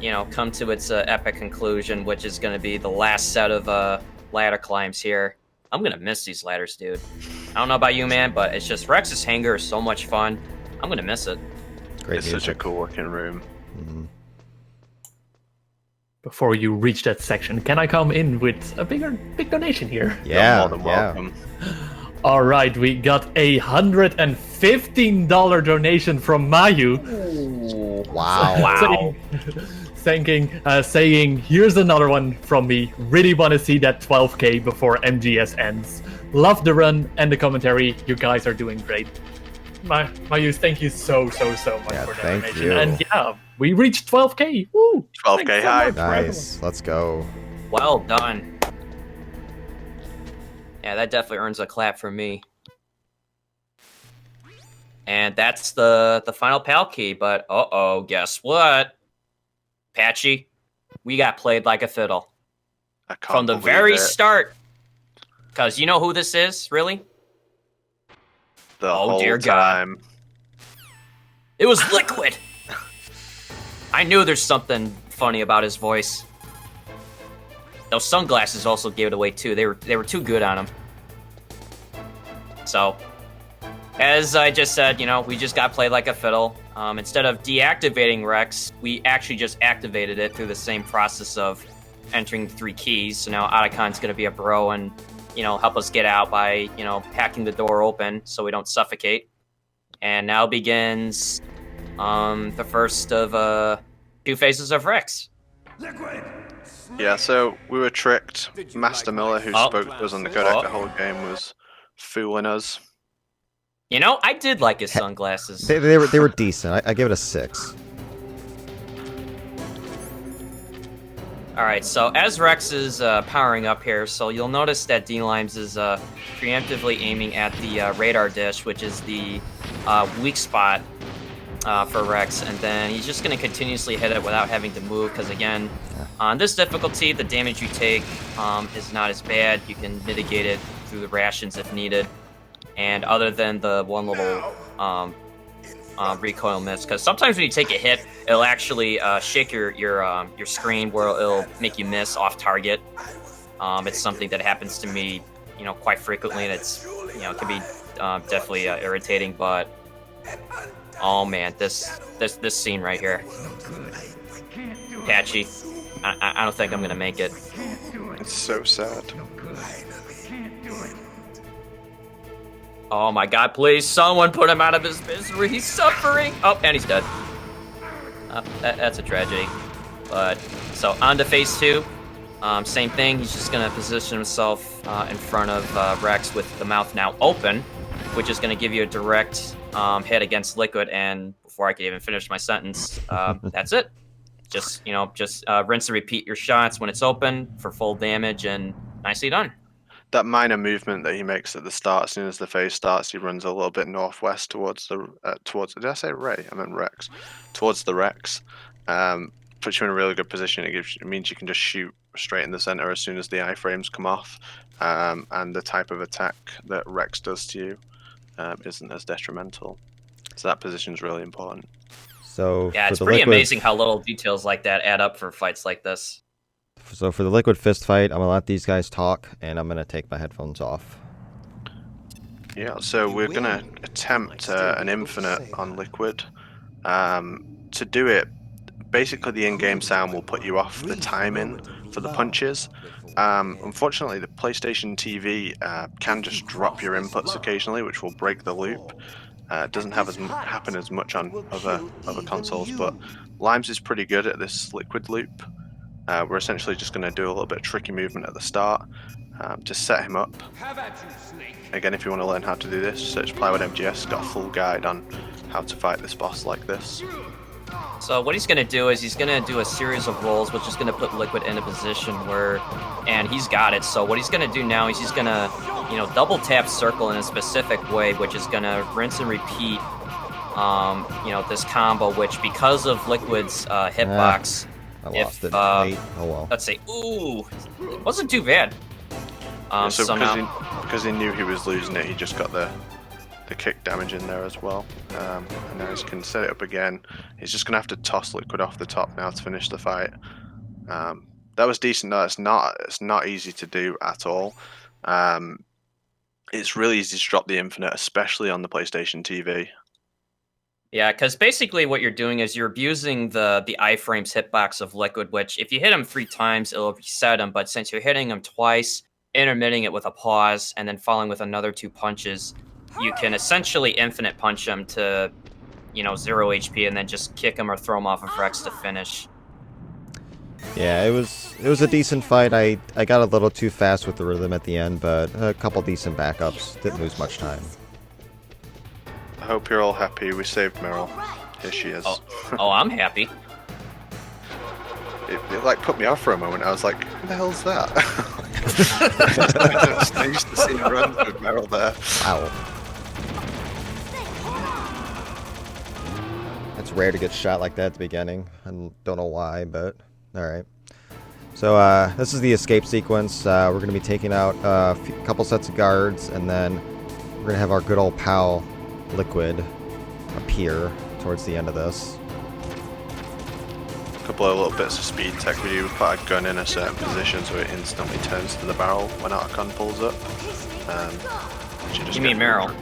you know, come to its epic conclusion, which is going to be the last set of ladder climbs here. I'm gonna miss these ladders, dude. I don't know about you, man, but it's just Rex's hangar is so much fun. I'm gonna miss it. Great It's music. such a cool looking room. Mhm. Before you reach that section, can I come in with a big donation here? Yeah, You're more than welcome. All right, we got a $115 donation from Mayu. Wow. saying, here's another one from me. Really want to see that 12K before MGS ends. Love the run and the commentary. You guys are doing great. Mayu, thank you so much Yeah, for that thank donation. you. And yeah, we reached 12K. Woo! 12K Thanks so high. much, Nice. Let's go. Well done. Yeah, that definitely earns a clap from me. And that's the final pal key, but guess what? Patchy, we got played like a fiddle. I can't From the believe very it. start. Because you know who this is, really? The Oh, whole dear God. time. It was Liquid! I knew there's something funny about his voice. Those sunglasses also gave it away too. They were too good on him. So, as I just said, you know, we just got played like a fiddle. Instead of deactivating Rex, we actually just activated it through the same process of entering 3 keys. So now Otacon's going to be a bro and, you know, help us get out by, you know, hacking the door open so we don't suffocate. And now begins the first of 2 phases of Rex. Yeah, so we were tricked. Master Miller, who spoke to us on the codec the whole game, was fooling us. You know, I did like his sunglasses. They were decent. I give it a 6. Alright, so as Rex is powering up here, so you'll notice that dlimes is preemptively aiming at the radar dish, which is the weak spot for Rex, and then he's just going to continuously hit it without having to move, because again, on this difficulty, the damage you take is not as bad. You can mitigate it through the rations if needed, and other than the one little recoil miss, because sometimes when you take a hit, it'll actually shake your screen where it'll make you miss off target. It's something that happens to me, you know, quite frequently, and it's, you know, it can be definitely irritating. But oh man, this scene right here, Patchy, I don't think I'm gonna make it. It's so sad. Oh my God, please, someone put him out of his misery. He's suffering. Oh, and he's dead. That's a tragedy. But, so on to phase 2. Same thing, he's just gonna position himself in front of Rex with the mouth now open, which is gonna give you a direct hit against Liquid, and before I can even finish my sentence, that's it. Just, you know, rinse and repeat your shots when it's open for full damage, and nicely done. That minor movement that he makes at the start, as soon as the phase starts, he runs a little bit northwest towards the did I say Ray? I meant Rex. Towards the Rex. Puts you in a really good position. It means you can just shoot straight in the center as soon as the iframes come off. And the type of attack that Rex does to you isn't as detrimental. So that position is really important. So yeah, it's for the pretty liquid, amazing how little details like that add up for fights like this. So for the liquid fist fight, I'm gonna let these guys talk, and I'm gonna take my headphones off. Yeah, so we're gonna attempt an infinite on liquid. To do it, basically the in-game sound will put you off the timing for the punches. Unfortunately, the PlayStation TV can just drop your inputs occasionally, which will break the loop. It doesn't have happen as much on other consoles, but Limes is pretty good at this liquid loop. We're essentially just going to do a little bit of tricky movement at the start to set him up. Again, if you want to learn how to do this, search Plywood MGS. Got a full guide on how to fight this boss like this. So what he's going to do is he's going to do a series of rolls, which is going to put Liquid in a position where, and he's got it. So what he's going to do now is he's going to, you know, double tap circle in a specific way, which is going to rinse and repeat, you know, this combo, which because of Liquid's hitbox, I lost it. Oh well. Let's say, ooh, it wasn't too bad. So now, because he knew he was losing it, he just got the kick damage in there as well. And now he can set it up again. He's just gonna have to toss Liquid off the top now to finish the fight. That was decent. No, it's not easy to do at all. It's really easy to drop the infinite, especially on the PlayStation TV. Yeah, because basically what you're doing is you're abusing the iframes hitbox of Liquid, which if you hit him 3 times, it'll reset him. But since you're hitting him twice, intermitting it with a pause, and then following with another 2 punches, you can essentially infinite punch him to, 0 HP, and then just kick him or throw him off of Rex to finish. Yeah, it was a decent fight. I got a little too fast with the rhythm at the end, but a couple decent backups. Didn't lose much time. I hope you're all happy. We saved Meryl. Here she is. Oh, I'm happy. It like put me off for a moment. I was like, "Who the hell's that?" I used to see runs with Meryl there. Wow. It's rare to get shot like that at the beginning. I don't know why, but alright. So this is the escape sequence. We're going to be taking out a couple sets of guards, and then we're going to have our good old pal Liquid appear towards the end of this. A couple of little bits of speed tech we do. We put a gun in a certain position so it instantly turns to the barrel when our gun pulls up. You mean Meryl?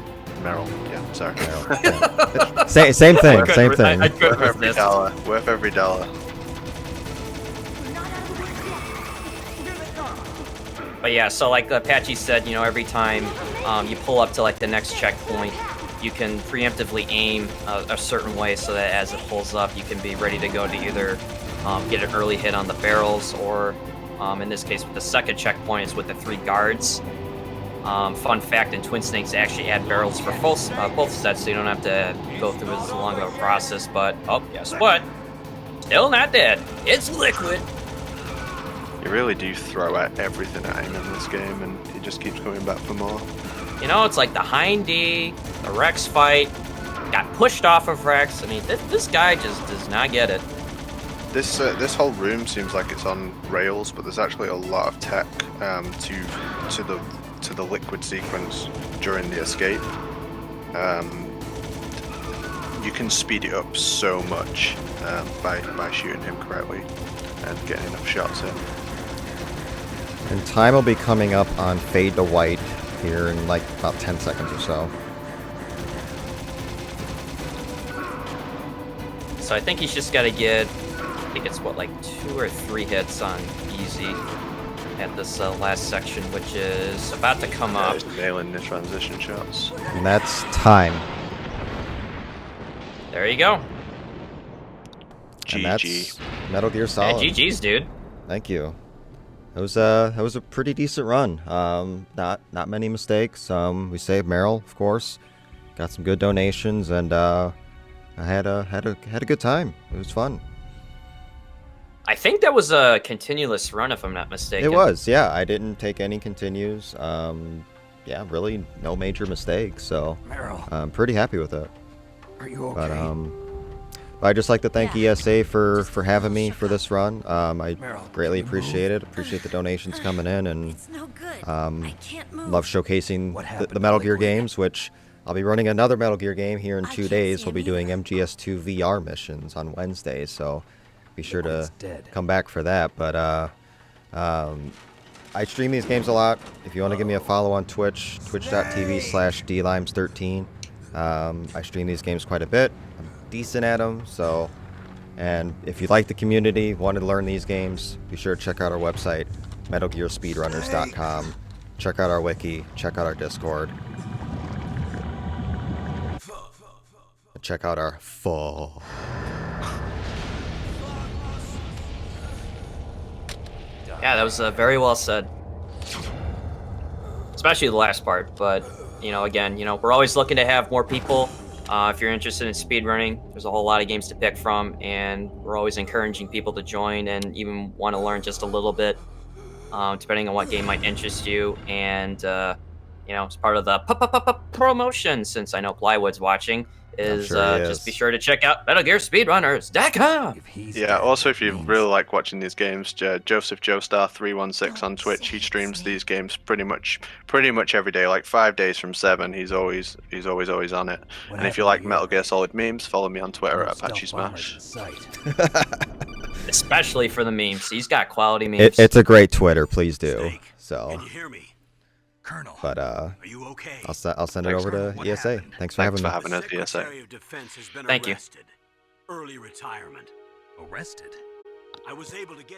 Meryl, yeah, sorry. Meryl. Yeah. Same thing, same thing. Worth every dollar. But yeah, so like Apache said, every time you pull up to like the next checkpoint, you can preemptively aim a certain way so that as it pulls up, you can be ready to go to either get an early hit on the barrels, or in this case with the second checkpoint is with the 3 guards. Fun fact, in Twin Snakes they actually add barrels for both sets, so you don't have to go through as long of a process, but oh, guess what? Still not dead. It's Liquid. You really do throw out everything at him in this game, and he just keeps coming back for more. It's like the Hind D, the Rex fight, got pushed off of Rex. I mean, this guy just does not get it. This whole room seems like it's on rails, but there's actually a lot of tech to the Liquid sequence during the escape. You can speed it up so much by shooting him correctly and getting enough shots in. And time will be coming up on fade to white here in like about 10 seconds or so. So I think he's just got to get, I think it's what, like 2 or 3 hits on easy at this last section, which is about to come up. He's nailing the transition shots. And that's time. There you go. And that's GG. Metal Gear Solid. Yeah, GG's, dude. Thank you. That was a pretty decent run. Not many mistakes. We saved Meryl, of course. Got some good donations, and I had a good time. It was fun. I think that was a continuous run, if I'm not mistaken. It was, yeah. I didn't take any continues. Yeah, really no major mistakes. So Meryl, I'm pretty happy with it. are you okay? But I'd just like to thank ESA for having me for this run. I greatly appreciate it. Appreciate the donations coming in, and love showcasing the Metal Gear games, which I'll be running another Metal Gear game here in 2 days. We'll be doing MGS2 VR missions on Wednesday, so be sure to come back for that. But I stream these games a lot. If you want to give me a follow on Twitch, twitch.tv/dlimes13. I stream these games quite a bit. I'm decent at them, so. And if you like the community, want to learn these games, be sure to check out our website, MetalGearSpeedrunners.com. Check out our wiki, check out our Discord. Check out our full. Yeah, that was very well said. Especially the last part, but, again, we're always looking to have more people. If you're interested in speedrunning, there's a whole lot of games to pick from, and we're always encouraging people to join and even want to learn just a little bit, depending on what game might interest you. And, as part of the promotion, since I know Plywood's watching, is just be sure to check out MetalGearSpeedrunners.com. Yeah, also if you really like watching these games, Joseph Joestar316 on Twitch, he streams these games pretty much every day, like 5 days from 7. He's always on it. And if you like Metal Gear Solid memes, follow me on Twitter at Apache Smash. Especially for the memes. He's got quality memes. It's a great Twitter, please do. So. Can you hear me? Colonel, But are you okay? I'll send it Thanks, over Colonel. to What ESA. happened? Thanks for Thanks having for me. having us, The ESA. Secretary of Defense has been Thank you. arrested. Early retirement. Arrested? I was able to get